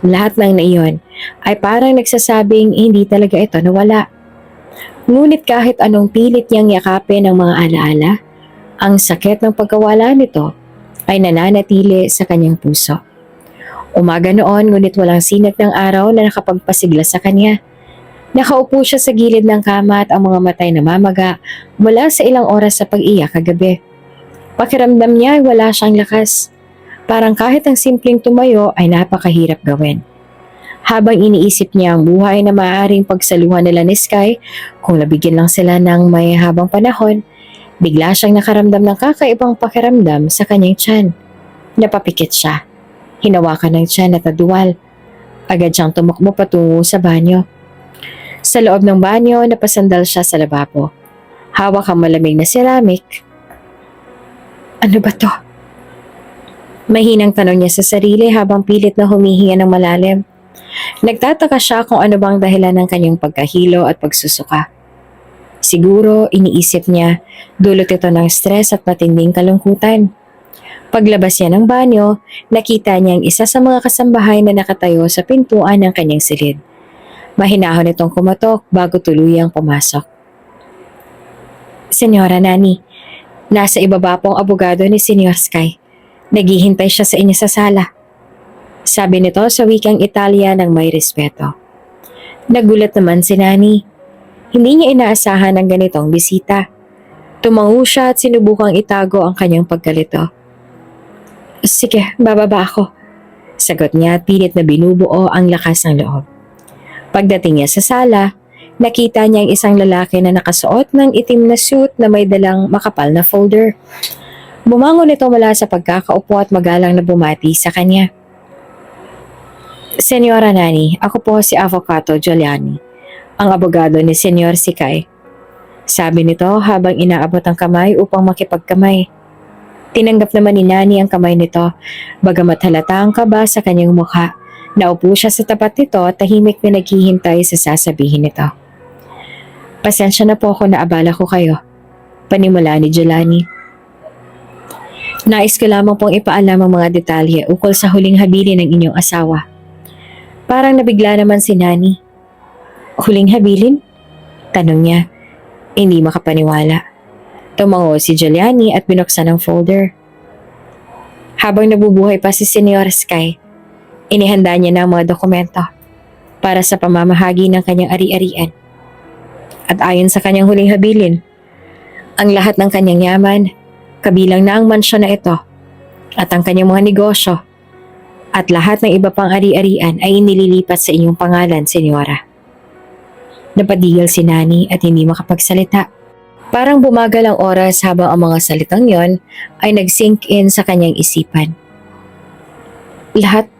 Speaker 1: Lahat ng naiyon ay parang nagsasabing hindi talaga ito nawala. Ngunit kahit anong pilit niyang yakapin ng mga alaala, ang sakit ng pagkawala nito ay nananatili sa kanyang puso. Umaga noon, ngunit walang sinag ng araw na nakapagpasigla sa kanya. Nakaupo siya sa gilid ng kama at ang mga matay namamaga mula sa ilang oras sa pag-iyak kagabi. Pakiramdam niya ay wala siyang lakas. Parang kahit ang simpleng tumayo ay napakahirap gawin. Habang iniisip niya ang buhay na maaaring pagsaluhan nila ni Sky, kung nabigyan lang sila ng may habang panahon, bigla siyang nakaramdam ng kakaibang pakiramdam sa kanyang tiyan. Napapikit siya. Hinawakan ng tiyan at naduwal. Agad siyang tumakbo patungo sa banyo. Sa loob ng banyo, napasandal siya sa lababo. Hawak ang malamig na ceramic. Ano ba to? Mahinang tanong niya sa sarili habang pilit na humihinga ng malalim. Nagtataka siya kung ano bang dahilan ng kanyang pagkahilo at pagsusuka. Siguro, iniisip niya, dulot ito ng stress at matinding kalungkutan. Paglabas niya ng banyo, nakita niya ang isa sa mga kasambahay na nakatayo sa pintuan ng kanyang silid. Mahinahon itong kumatok bago tuluyang pumasok. Senyora Nani, nasa ibaba po ang abogado ni Senyor Sky. Naghihintay siya sa inyo sa sala. Sabi nito sa wikang Italia ng may respeto. Nagulat naman si Nani. Hindi niya inaasahan ang ganitong bisita. Tumango siya at sinubukang itago ang kanyang pagkalito. Sige, bababa ako. Sagot niya at pilit na binubuo ang lakas ng loob. Pagdating niya sa sala, nakita niya ang isang lalaki na nakasuot ng itim na suit na may dalang makapal na folder. Bumangon ito mula sa pagkakaupo at magalang na bumati sa kanya. Senyora Nani, ako po si Avvocato Giuliani, ang abogado ni Senyor Sikay. Sabi nito habang inaabot ang kamay upang makipagkamay. Tinanggap naman ni Nani ang kamay nito, bagamat halata ang kaba sa kanyang mukha. Naupo siya sa tapat nito at tahimik na naghihintay sa sasabihin nito. Pasensya na po ako na abala ko kayo, panimula ni Giuliani. Nais ko lamang pong ipaalam ang mga detalye ukol sa huling habilin ng inyong asawa. Parang nabigla naman si Nani. Huling habilin? Tanong niya. Hindi makapaniwala. Tumango si Giuliani at binuksan ang folder. Habang nabubuhay pa si Senyor Sky, inihanda niya na ang mga dokumento para sa pamamahagi ng kanyang ari-arian. At ayon sa kanyang huling habilin, ang lahat ng kanyang yaman, kabilang na ang mansyon na ito, at ang kanyang mga negosyo, at lahat ng iba pang ari-arian ay inililipat sa inyong pangalan, Senyora. Napadigil si Nani at hindi makapagsalita. Parang bumagal ang oras habang ang mga salitang yon ay nag-sink in sa kanyang isipan. Lahat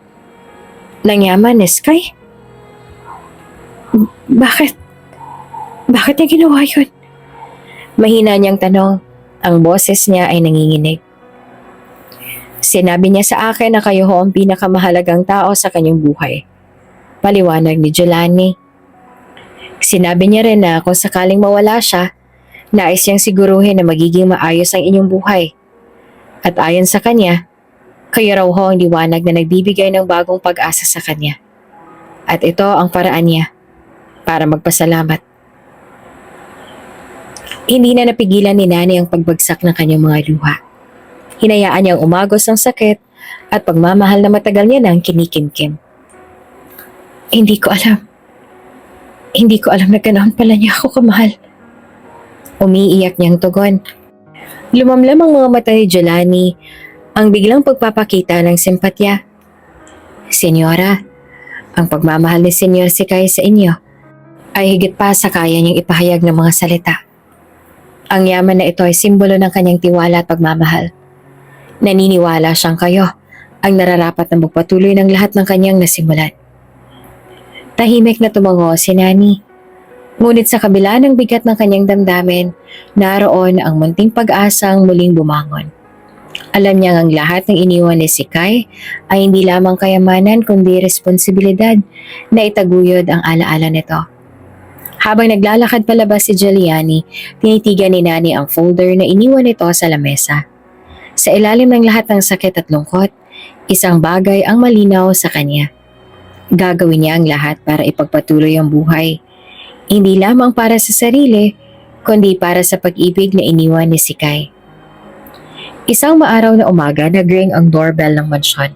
Speaker 1: ng yaman ni Sky? Bakit? Bakit niya ginawa yun? Mahina niyang tanong. Ang boses niya ay nanginginig. Sinabi niya sa akin na kayo ho ang pinakamahalagang tao sa kanyang buhay. Paliwanag ni Giuliani. Sinabi niya rin na kung sakaling mawala siya, nais niyang siguruhin na magiging maayos ang inyong buhay. At ayon sa kanya, kayo raw ho ang liwanag na nagbibigay ng bagong pag-asa sa kanya. At ito ang paraan niya para magpasalamat. Hindi na napigilan ni Nani ang pagbagsak ng kanyang mga luha. Hinayaan niyang umagos ang sakit at pagmamahal na matagal niya nang kinikimkim. Hindi ko alam. Hindi ko alam na ganoon pala niya ako kamahal. Umiiyak niyang tugon. Lumamlam ang mga mata ni Giuliani, ang biglang pagpapakita ng simpatya. Senyora, ang pagmamahal ni Senyor Sikay sa inyo ay higit pa sa kaya niyang ipahayag ng mga salita. Ang yaman na ito ay simbolo ng kanyang tiwala at pagmamahal. Naniniwala siyang kayo ang nararapat na magpatuloy ng lahat ng kanyang nasimulan. Tahimik na tumango si Nani. Ngunit sa kabila ng bigat ng kanyang damdamin, naroon ang munting pag-asang muling bumangon. Alam niya ang lahat ng iniwan ni Sikay ay hindi lamang kayamanan kundi responsibilidad na itaguyod ang alaala nito. Habang naglalakad palabas si Giuliani, tinitigan ni Nani ang folder na iniwan nito sa lamesa. Sa ilalim ng lahat ng sakit at lungkot, isang bagay ang malinaw sa kanya. Gagawin niya ang lahat para ipagpatuloy ang buhay. Hindi lamang para sa sarili, kundi para sa pag-ibig na iniwan ni Sikay. Isang maaraw na umaga, nag-ring ang doorbell ng mansyon.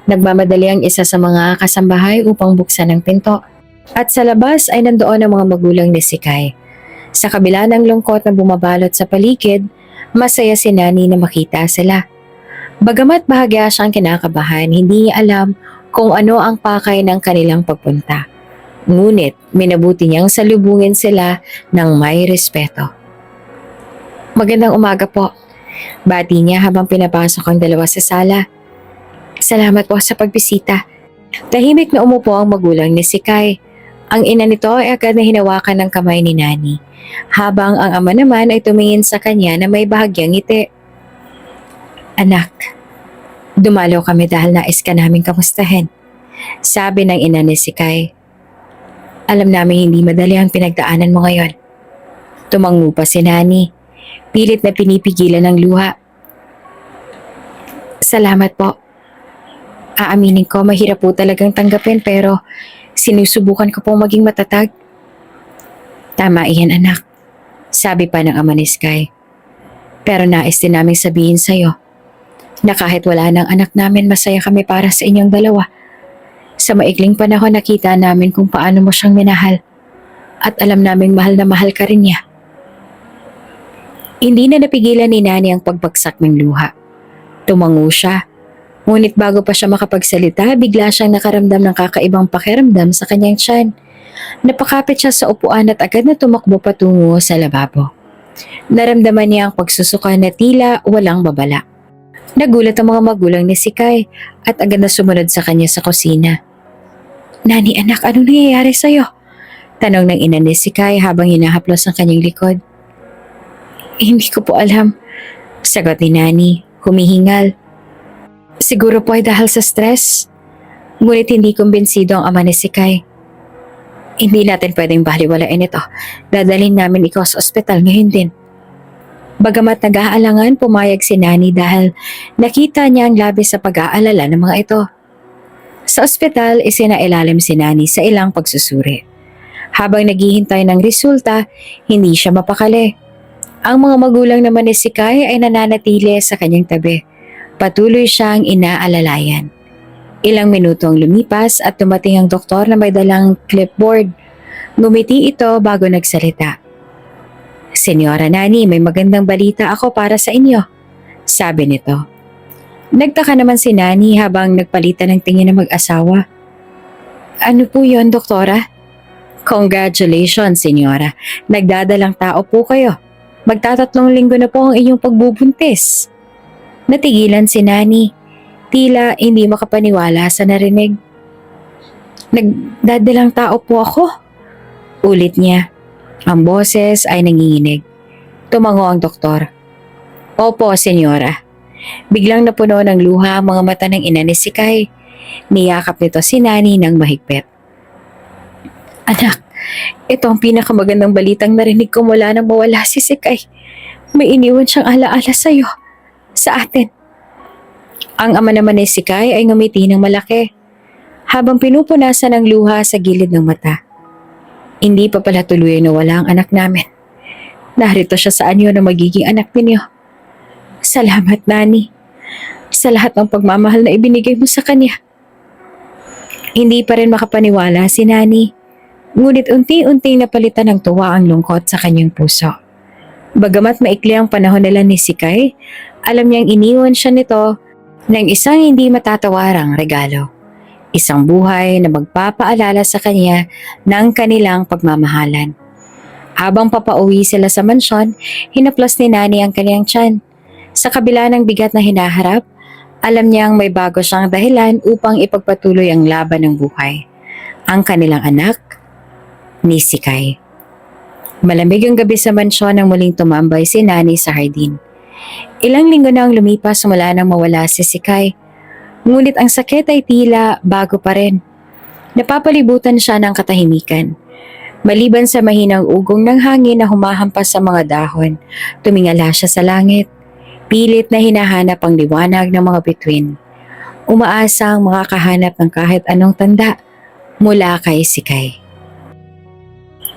Speaker 1: Nagmamadali ang isa sa mga kasambahay upang buksan ang pinto. At sa labas ay nandoon ang mga magulang ni Sikay. Sa kabila ng lungkot na bumabalot sa paligid, masaya si Nani na makita sila. Bagamat bahagya siyang kinakabahan, hindi niya alam kung ano ang pakay ng kanilang pagpunta. Ngunit minabuti niyang salubungin sila ng may respeto. Magandang umaga po. Bati niya habang pinapasok ang dalawa sa sala. Salamat po sa pagbisita. Tahimik na umupo ang magulang ni Sikay. Ang ina nito ay agad na hinawakan ng kamay ni Nani, habang ang ama naman ay tumingin sa kanya na may bahagyang ngiti. Anak, dumalaw kami dahil nais ka naming kamustahin, sabi ng ina ni Sikay. Alam namin hindi madali ang pinagdaanan mo ngayon. Tumango pa si Nani, pilit na pinipigilan ng luha. Salamat po. Aaminin ko, mahirap po talagang tanggapin pero sinusubukan ko pong maging matatag. Tama iyan anak. Sabi pa ng ama ni Sky. Pero nais din naming sabihin sa'yo na kahit wala ng anak namin, masaya kami para sa inyong dalawa. Sa maikling panahon, nakita namin kung paano mo siyang minahal at alam naming mahal na mahal ka rin niya. Hindi na napigilan ni Nani ang pagbagsak ng luha. Tumango siya. Ngunit bago pa siya makapagsalita, bigla siyang nakaramdam ng kakaibang pakiramdam sa kanyang tiyan. Napakapit siya sa upuan at agad na tumakbo patungo sa lababo. Naramdaman niya ang pagsusuka na tila walang babala. Nagulat ang mga magulang ni Sky at agad na sumunod sa kanya sa kusina. Nani anak, anong nangyayari sa'yo? Tanong ng ina ni Sky habang hinahaplos ang kanyang likod. Hindi ko po alam. Sagot ni Nani, humihingal. Siguro po ay dahil sa stress. Ngunit hindi kumbinsido ang ama ni Sky. Hindi natin pwedeng baliwalain ito. Dadalhin namin ikaw sa ospital ngayon din. Bagamat nag-aalangan, pumayag si Nani dahil nakita niya ang labis sa pag-aalala ng mga ito. Sa ospital, isinailalim si Nani sa ilang pagsusuri. Habang naghihintay ng resulta, hindi siya mapakali. Ang mga magulang naman ni Sky ay nananatili sa kanyang tabi. Patuloy siyang inaalalayan. Ilang minuto ang lumipas at dumating ang doktor na may dalang clipboard. Ngumiti ito bago nagsalita. Senyora Nani, may magandang balita ako para sa inyo, sabi nito. Nagtaka naman si Nani habang nagpalitan ng tingin ng mag-asawa. Ano po yon, doktora? Congratulations, senyora. Nagdadalang tao po kayo. Magtatatlong linggo na po ang inyong pagbubuntis. Natigilan si Nani. Tila hindi makapaniwala sa narinig. Nagdadalang tao po ako? Ulit niya. Ang boses ay nanginginig. Tumango ang doktor. Opo, senyora. Biglang napuno ng luha ang mga mata ng ina ni Sky. Niyakap nito si Nani ng mahigpit. Anak, ito ang pinakamagandang balitang narinig ko mula nang mawala si Sky. May iniwan siyang alaala sa'yo. Sa atin. Ang ama naman ni Sky ay ngumiti ng malaki. Habang pinupunasan ng luha sa gilid ng mata. Hindi pa pala tuloy na wala ang anak namin. Narito siya sa anyo na magiging anak ninyo. Salamat, Nani. Sa lahat ng pagmamahal na ibinigay mo sa kanya. Hindi pa rin makapaniwala si Nani. Ngunit unti-unting napalitan ng tuwa ang lungkot sa kanyang puso. Bagamat maikli ang panahon nila ni Sky, alam niyang iniwan siya nito ng isang hindi matatawarang regalo. Isang buhay na magpapaalala sa kanya ng kanilang pagmamahalan. Habang papauwi sila sa mansyon, hinaplos ni Nani ang kanyang tiyan. Sa kabila ng bigat na hinaharap, alam niyang may bago siyang dahilan upang ipagpatuloy ang laban ng buhay. Ang kanilang anak, ni Sky. Malamig ang gabi sa mansyon nang muling tumambay si Nani sa hardin. Ilang linggo na ang lumipas mula nang mawala si Sky. Ngunit ang sakit ay tila bago pa rin. Napapalibutan siya ng katahimikan. Maliban sa mahinang ugong ng hangin na humahampas sa mga dahon, tumingala siya sa langit. Pilit na hinahanap ang liwanag ng mga bituin. Umaasang makakahanap ng kahit anong tanda mula kay Sky.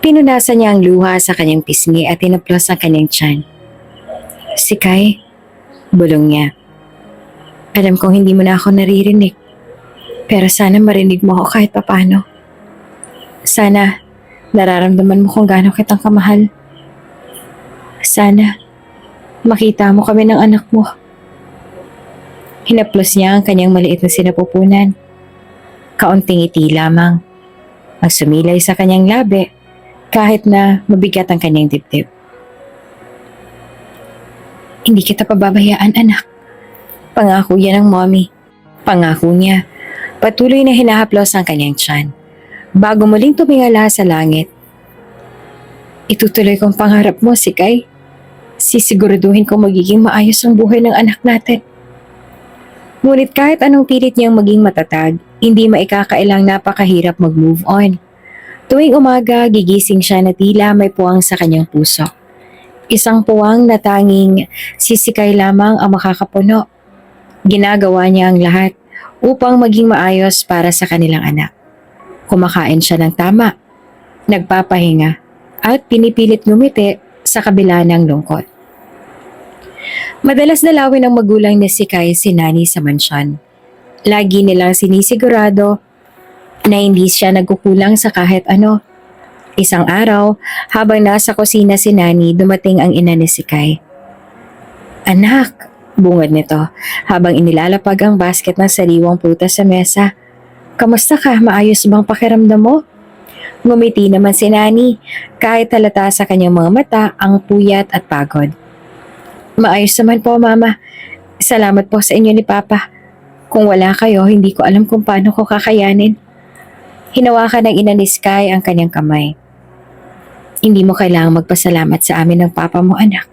Speaker 1: Pinunasan niya ang luha sa kanyang pisngi at tinaplos ang kanyang tiyan. Sky, bulong niya. Alam kong hindi mo na ako naririnig, pero sana marinig mo ako kahit papano. Sana nararamdaman mo kung gaano kitang kamahal. Sana makita mo kami ng anak mo. Hinaplos niya ang kanyang maliit na sinapupunan. Kaunting ngiti lamang ang sumilay sa kanyang labi kahit na mabigat ang kanyang dibdib. Hindi kita pababayaan, anak. Pangako yan ng mommy. Pangako niya. Patuloy na hinahaplos ang kanyang tiyan. Bago muling tumingala sa langit. Itutuloy kong pangarap mo, Sky. Sisiguraduhin kong magiging maayos ang buhay ng anak natin. Ngunit kahit anong pilit niyang maging matatag, hindi maikakailang napakahirap mag-move on. Tuwing umaga, gigising siya na tila may puwang sa kanyang puso. Isang puwang na tanging si Sky lamang ang makakapuno. Ginagawa niya ang lahat upang maging maayos para sa kanilang anak. Kumakain siya ng tama, nagpapahinga, at pinipilit ngumiti sa kabila ng lungkot. Madalas dalawin ng magulang ni Sikay si Nani sa mansyon. Lagi nilang sinisigurado na hindi siya nagkukulang sa kahit ano. Isang araw, habang nasa kusina si Nani, dumating ang ina ni Sikay. "Anak," bungad nito habang inilalapag ang basket ng sariwang prutas sa mesa. "Kamusta ka? Maayos bang pakiramdam mo?" Ngumiti naman si Nani kahit halata sa kanyang mga mata ang puyat at pagod. "Maayos naman po, Mama. Salamat po sa inyo ni Papa. Kung wala kayo, hindi ko alam kung paano ko kakayanin." Hinawakan ng ina ni Sky ang kanyang kamay. "Hindi mo kailangang magpasalamat sa amin ng papa mo, anak.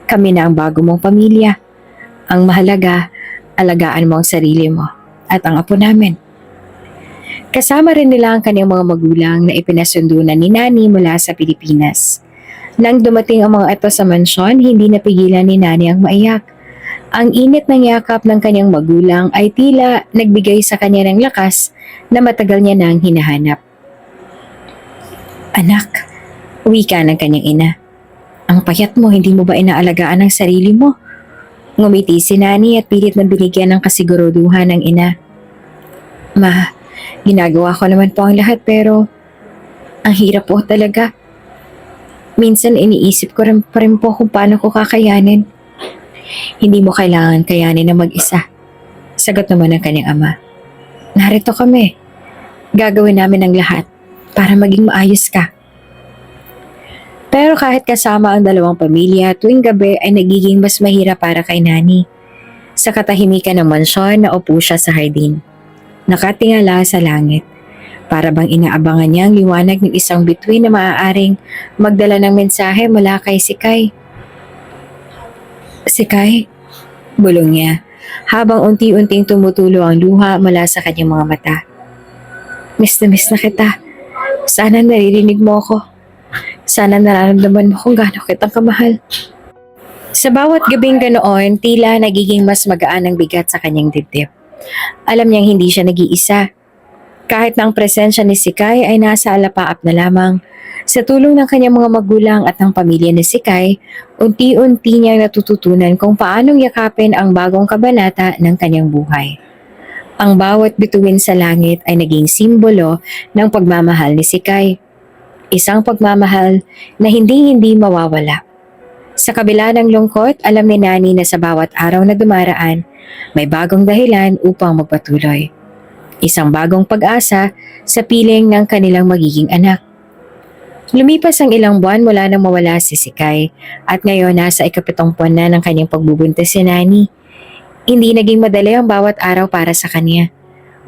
Speaker 1: Kami na ang bago mong pamilya. Ang mahalaga, alagaan mo ang sarili mo at ang apo namin." Kasama rin nila ang kanyang mga magulang na ipinasundo na ni Nani mula sa Pilipinas. Nang dumating ang mga ito sa mansyon, hindi napigilan ni Nani ang maiyak. Ang init ng yakap ng kanyang magulang ay tila nagbigay sa kanya ng lakas na matagal niya nang hinahanap. "Anak," wika ng kanyang ina. "Ang payat mo, hindi mo ba inaalagaan ang sarili mo?" Ngumiti si Nani at pilit na binigyan ng kasiguruduhan ng ina. "Ma, ginagawa ko naman po ang lahat pero ang hirap po talaga. Minsan iniisip ko rin pa rin po kung paano ko kakayanin." "Hindi mo kailangan kayanin na mag-isa," sagot naman ng kanyang ama. "Narito kami. Gagawin namin ang lahat para maging maayos ka." Pero kahit kasama ang dalawang pamilya, tuwing gabi ay nagiging mas mahirap para kay Nani. Sa katahimikan ng mansyon, naupo siya sa hardin. Nakatingala sa langit. Para bang inaabangan niya ang liwanag ng isang bituin na maaaring magdala ng mensahe mula kay Sikay. "Sikay," bulong niya, habang unti-unting tumutulo ang luha mula sa kanyang mga mata. Miss na kita. Sana naririnig mo ako. Sana nararamdaman mo kung gaano kitang kamahal." Sa bawat gabing ganoon, tila nagiging mas magaan ang bigat sa kanyang dibdib. Alam niyang hindi siya nag-iisa. Kahit na ang presensya ni Sikay ay nasa alapaap na lamang, sa tulong ng kanyang mga magulang at ng pamilya ni Sikay, unti-unti niyang natututunan kung paanong yakapin ang bagong kabanata ng kanyang buhay. Ang bawat bituin sa langit ay naging simbolo ng pagmamahal ni Sikay. Isang pagmamahal na hindi mawawala. Sa kabila ng lungkot, alam ni Nani na sa bawat araw na dumaraan, may bagong dahilan upang magpatuloy. Isang bagong pag-asa sa piling ng kanilang magiging anak. Lumipas ang ilang buwan mula nang mawala si Sikay at ngayon nasa ikapitong buwan na ng kanyang pagbubuntis si Nani. Hindi naging madali ang bawat araw para sa kanya,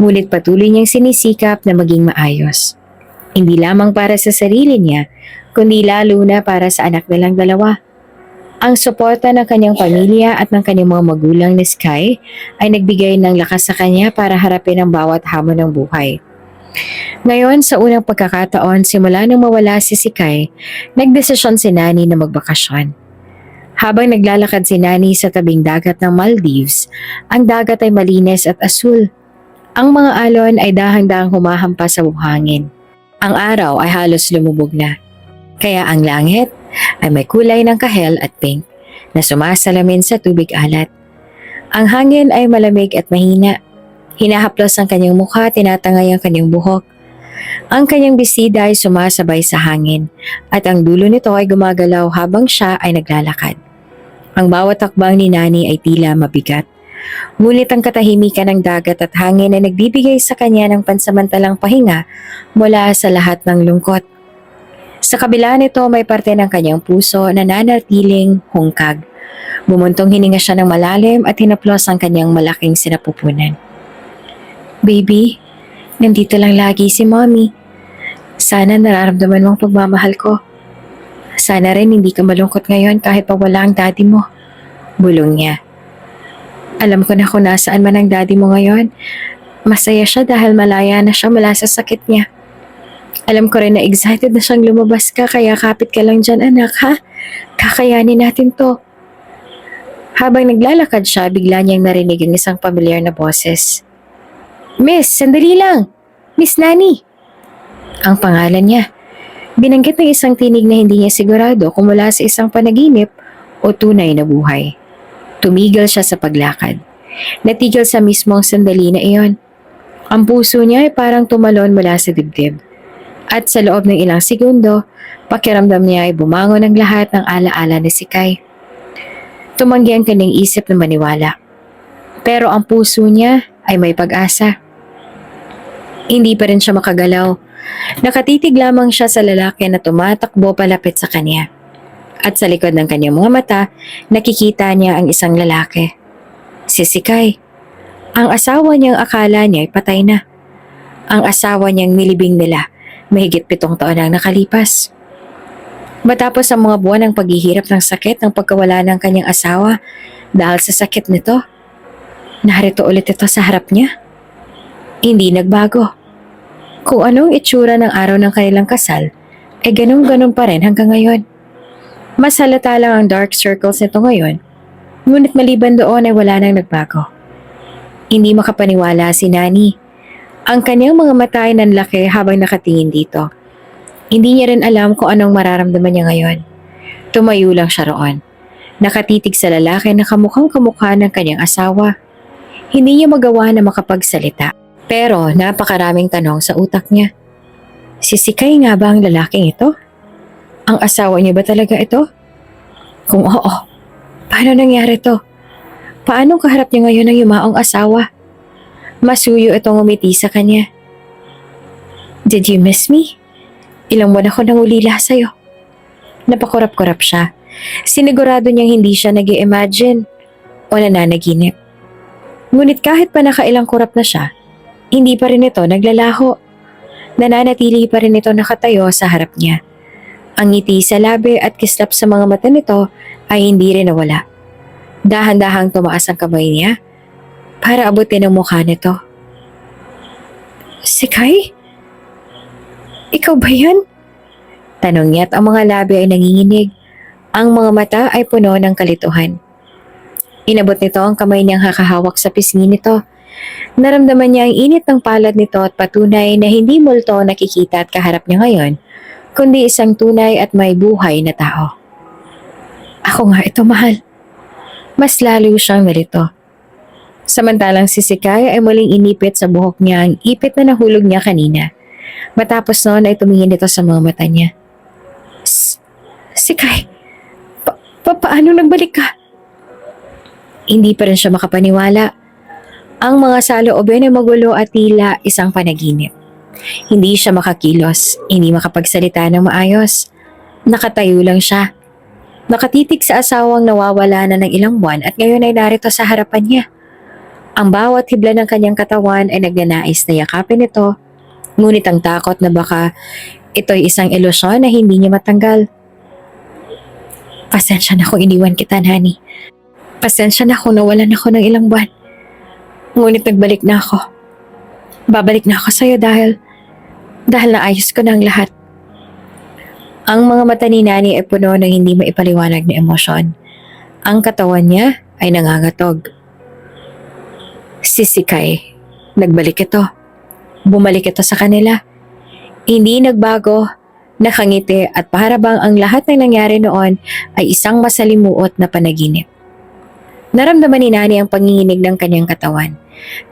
Speaker 1: ngunit patuloy niyang sinisikap na maging maayos. Hindi lamang para sa sarili niya, kundi lalo na para sa anak nilang dalawa. Ang suporta ng kanyang pamilya at ng kanyang mga magulang ni Sky ay nagbigay ng lakas sa kanya para harapin ang bawat hamon ng buhay. Ngayon, sa unang pagkakataon, simula nang mawala si Sikay, nagdesisyon si Nani na magbakasyon. Habang naglalakad si Nani sa tabing dagat ng Maldives, ang dagat ay malinis at asul. Ang mga alon ay dahang-dahang humahampas sa buhangin. Ang araw ay halos lumubog na. Kaya ang langit ay may kulay ng kahel at pink na sumasalamin sa tubig alat. Ang hangin ay malamig at mahina. Hinahaplos ang kanyang mukha, tinatangay ang kanyang buhok. Ang kanyang bisida ay sumasabay sa hangin at ang dulo nito ay gumagalaw habang siya ay naglalakad. Ang bawat takbang ni Nani ay tila mabigat. Ngunit ang katahimikan ng dagat at hangin ay nagbibigay sa kanya ng pansamantalang pahinga mula sa lahat ng lungkot. Sa kabila nito may parte ng kanyang puso na nanatiling hungkag. Bumuntong hininga siya ng malalim at hinaplos ang kanyang malaking sinapupunan. "Baby, nandito lang lagi si Mommy. Sana nararamdaman mo ang pagmamahal ko. Sana rin hindi ka malungkot ngayon kahit pa wala ang daddy mo," bulong niya. "Alam ko na kung nasaan man ang daddy mo ngayon. Masaya siya dahil malaya na siya mula sa sakit niya. Alam ko rin na excited na siyang lumabas ka kaya kapit ka lang dyan anak ha. Kakayanin natin to." Habang naglalakad siya, bigla niyang narinig ang isang pamilyar na boses. "Miss, sandali lang! Miss Nani!" Ang pangalan niya. Binanggit ng isang tinig na hindi niya sigurado kung mula sa isang panaginip o tunay na buhay. Tumigil siya sa paglakad. Natigil sa mismong sandali na iyon. Ang puso niya ay parang tumalon mula sa dibdib. At sa loob ng ilang segundo, pakiramdam niya ay bumangon ang lahat ng alaala ni Sky. Tumanggi ang kanyang isip na maniwala. Pero ang puso niya ay may pag-asa. Hindi pa rin siya makagalaw. Nakatitig lamang siya sa lalaki na tumatakbo palapit sa kanya. At sa likod ng kanyang mga mata, nakikita niya ang isang lalaki. Si Sky. Ang asawa niyang akala niya ay patay na. Ang asawa niyang nilibing nila mahigit 7 taon ang nakalipas. Matapos ang mga buwan ng paghihirap ng sakit ng pagkawala ng kanyang asawa dahil sa sakit nito, narito ulit ito sa harap niya. Hindi nagbago. Kung anong itsura ng araw ng kanilang kasal, ay ganun-ganun pa rin hanggang ngayon. Mas halata lang ang dark circles nito ngayon, ngunit maliban doon ay wala nang nagbago. Hindi makapaniwala si Nani. Ang kanyang mga mata ay nanlaki habang nakatingin dito. Hindi niya rin alam kung anong mararamdaman niya ngayon. Tumayo lang siya roon. Nakatitig sa lalaki na kamukhang kamukha ng kanyang asawa. Hindi niya magawa na makapagsalita. Pero napakaraming tanong sa utak niya. Si Sky nga ba ang lalaking ito? Ang asawa niya ba talaga ito? Kung oo, paano nangyari to? Paano kaharap niya ngayon ang yumaong asawa? Masuyo itong umiti sa kanya. Did you miss me? Ilang buwan ako nangulila sa'yo. Napakurap-kurap siya. Sinigurado niyang hindi siya nag-i-imagine o nananaginip. Ngunit kahit pa nakailang kurap na siya, hindi pa rin ito naglalaho. Nananatili pa rin ito nakatayo sa harap niya. Ang ngiti sa labi at kislap sa mga mata nito ay hindi rin nawala. Dahan-dahang tumaas ang kamay niya para abutin ang mukha nito. Sky? Ikaw ba yan? Tanong niya at ang mga labi ay nanginginig. Ang mga mata ay puno ng kalituhan. Inabot nito ang kamay niyang hakahawak sa pisngi nito. Naramdaman niya ang init ng palad nito at patunay na hindi multo nakikita at kaharap niya ngayon, kundi isang tunay at may buhay na tao. Ako nga ito, mahal. Mas lalo siyang nalito. Samantalang si Sky ay muling inipit sa buhok niya ang ipit na nahulog niya kanina. Matapos noon ay tumingin ito sa mga mata niya. Sky, paano nagbalik ka? Hindi pa rin siya makapaniwala. Ang mga saloobin ay magulo at tila isang panaginip. Hindi siya makakilos, hindi makapagsalita ng maayos. Nakatayo lang siya. Nakatitig sa asawang nawawala na ng ilang buwan at ngayon ay narito sa harapan niya. Ang bawat hibla ng kanyang katawan ay nagnanais na yakapin ito, ngunit ang takot na baka ito'y isang ilusyon na hindi niya matanggal. Pasensya na kung iniwan kita, Nani. Pasensya na kung nawalan ako ng ilang buwan. Ngunit nagbalik na ako. Babalik na ako sa'yo dahil naayos ko na ang lahat. Ang mga mata ni Nani ay puno ng hindi maipaliwanag na emosyon. Ang katawan niya ay nangangatog. Si Sky, nagbalik ito. Bumalik ito sa kanila. Hindi nagbago, nakangiti at para bang ang lahat ng nangyari noon ay isang masalimuot na panaginip. Naramdaman ni Nani ang panginginig ng kanyang katawan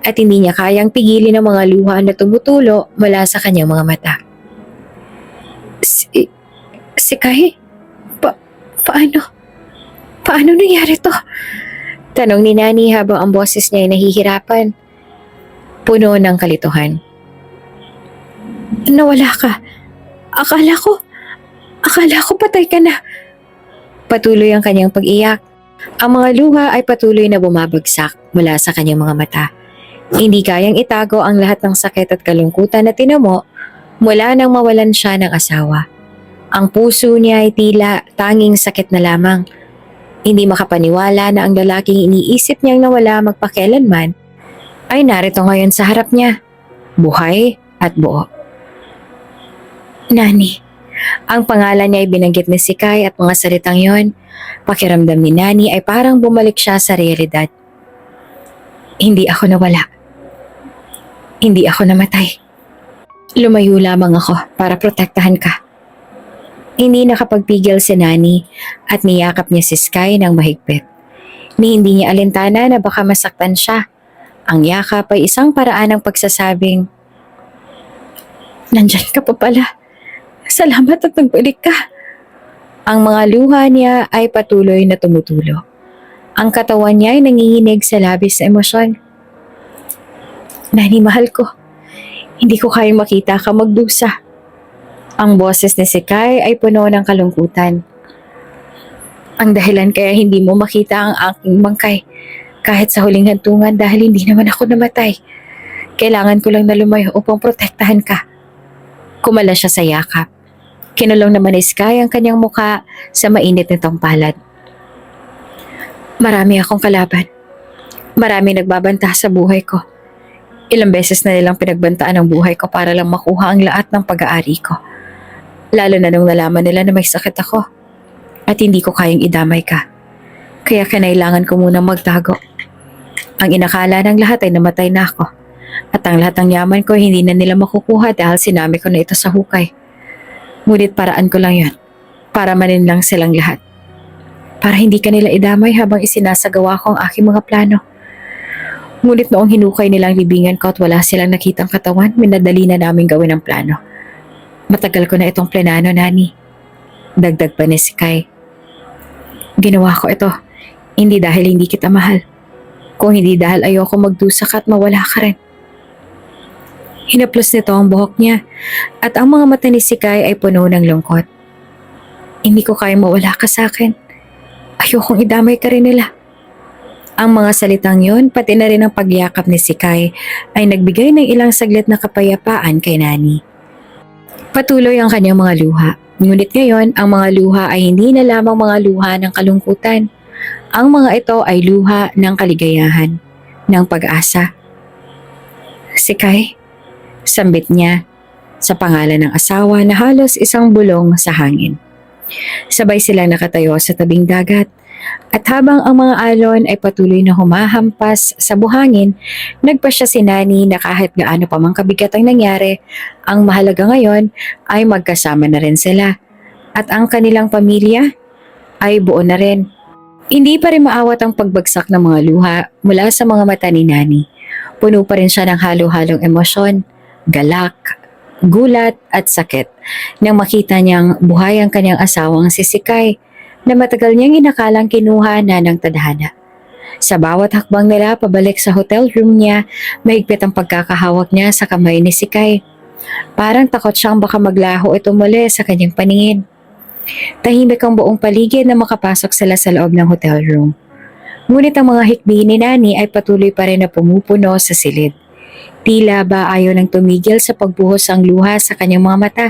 Speaker 1: at hindi niya kayang pigilin ang mga luha na tumutulo mula sa kanyang mga mata. Sky? Paano? Paano nangyari to? Tanong ni Nani habang ang boses niya ay nahihirapan. Puno ng kalituhan. Nawala ka. Akala ko patay ka na. Patuloy ang kanyang pag-iyak. Ang mga luha ay patuloy na bumabagsak mula sa kanyang mga mata. Hindi kayang itago ang lahat ng sakit at kalungkutan na tinamo mula nang mawalan siya ng asawa. Ang puso niya ay tila tanging sakit na lamang. Hindi makapaniwala na ang lalaking iniisip niyang nawala magpakailanman ay narito ngayon sa harap niya, buhay at buo. Nani. Ang pangalan niya ay binanggit ni Sky at mga salitang yon, pakiramdam ni Nani ay parang bumalik siya sa realidad. Hindi ako nawala. Hindi ako namatay. Lumayo lamang ako para protektahan ka. Hindi nakapagpigil si Nani at niyakap niya si Sky ng mahigpit. Ni hindi niya alintana na baka masaktan siya. Ang yakap ay isang paraan ng pagsasabing, "Nandyan ka pa pala. Salamat at nagbalik ka." Ang mga luha niya ay patuloy na tumutulo. Ang katawan niya ay nanginginig sa labis na emosyon. "Nani, mahal ko. Hindi ko kayang makita ka magdusa." Ang boses ni Sky ay puno ng kalungkutan. "Ang dahilan kaya hindi mo makita ang aking bangkay kahit sa huling hantungan dahil hindi naman ako namatay. Kailangan ko lang na lumayo upang protektahan ka." Kumala siya sa yakap. Kinulong naman ni Sky ang kanyang muka sa mainit nitong palad. "Marami akong kalaban. Marami nagbabanta sa buhay ko. Ilang beses na nilang pinagbantaan ang buhay ko para lang makuha ang lahat ng pag-aari ko. Lalo na nung nalaman nila na may sakit ako at hindi ko kayang idamay ka. Kaya kinailangan ko munang magtago. Ang inakala ng lahat ay namatay na ako. At ang lahat ng yaman ko hindi na nila makukuha dahil sinami ko na ito sa hukay. Ngunit paraan ko lang yun para maninlang silang lahat. Para hindi ka nila idamay habang isinasagawa ko ang aking mga plano. Ngunit noong hinukay nilang libingan ko at wala silang nakitang katawan, minadali na namin gawin ang plano. Matagal ko na itong plenano, Nani." Dagdag pa ni Sky. "Ginawa ko ito, hindi dahil hindi kita mahal, kung hindi dahil ayoko magdusa ka at mawala ka rin." Hinaplos nito ang buhok niya at ang mga mata ni Sky ay puno ng lungkot. "Hindi ko kayang mawala ka sa akin. Ayokong idamay ka rin nila." Ang mga salitang yon, pati na rin ang pagyakap ni Sky, ay nagbigay ng ilang saglit na kapayapaan kay Nani. Patuloy ang kanyang mga luha. Ngunit ngayon, ang mga luha ay hindi na lamang mga luha ng kalungkutan. Ang mga ito ay luha ng kaligayahan, ng pag-asa. "Sky," sambit niya sa pangalan ng asawa na halos isang bulong sa hangin. Sabay silang nakatayo sa tabing dagat at habang ang mga alon ay patuloy na humahampas sa buhangin, nagpasya si Nani na kahit gaano pa mang kabigat ang nangyari, ang mahalaga ngayon ay magkasama na rin sila at ang kanilang pamilya ay buo na rin. Hindi pa rin maawat ang pagbagsak ng mga luha mula sa mga mata ni Nani. Puno pa rin siya ng halo-halong emosyon, galak, gulat at sakit nang makita niyang buhay ang kanyang asawang si Sky na matagal niyang inakalang kinuha na ng tadhana. Sa bawat hakbang nila pabalik sa hotel room niya, mahigpit ang pagkakahawak niya sa kamay ni Sky. Parang takot siyang baka maglaho ito muli sa kanyang paningin. Tahimik ang buong paligid na makapasok sila sa loob ng hotel room. Ngunit ang mga hikbi ni Nani ay patuloy pa rin na pumupuno sa silid. Tila ba ayaw nang tumigil sa pagbuhos ang luha sa kanyang mga mata.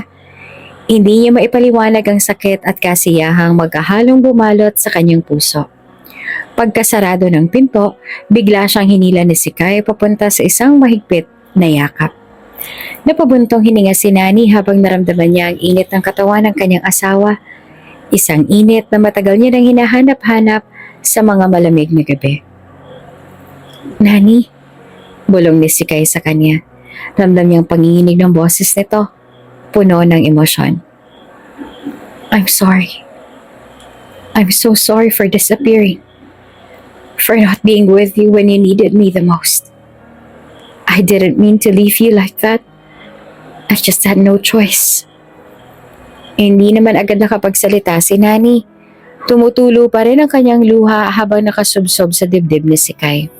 Speaker 1: Hindi niya maipaliwanag ang sakit at kasiyahang magkahalong bumalot sa kanyang puso. Pagkasarado ng pinto, bigla siyang hinila ni Sky papunta sa isang mahigpit na yakap. Napabuntong hininga si Nani habang naramdaman niya ang init ng katawan ng kanyang asawa. Isang init na matagal niya nang hinahanap-hanap sa mga malamig na gabi. "Nani," bulong ni Sky sa kanya. Ramdam niyang panginginig ng boses nito, puno ng emosyon. "I'm sorry. I'm so sorry for disappearing. For not being with you when you needed me the most. I didn't mean to leave you like that. I just had no choice." Hindi naman agad nakapagsalita si Nani. Tumutulo pa rin ang kanyang luha habang nakasubsob sa dibdib ni Sky.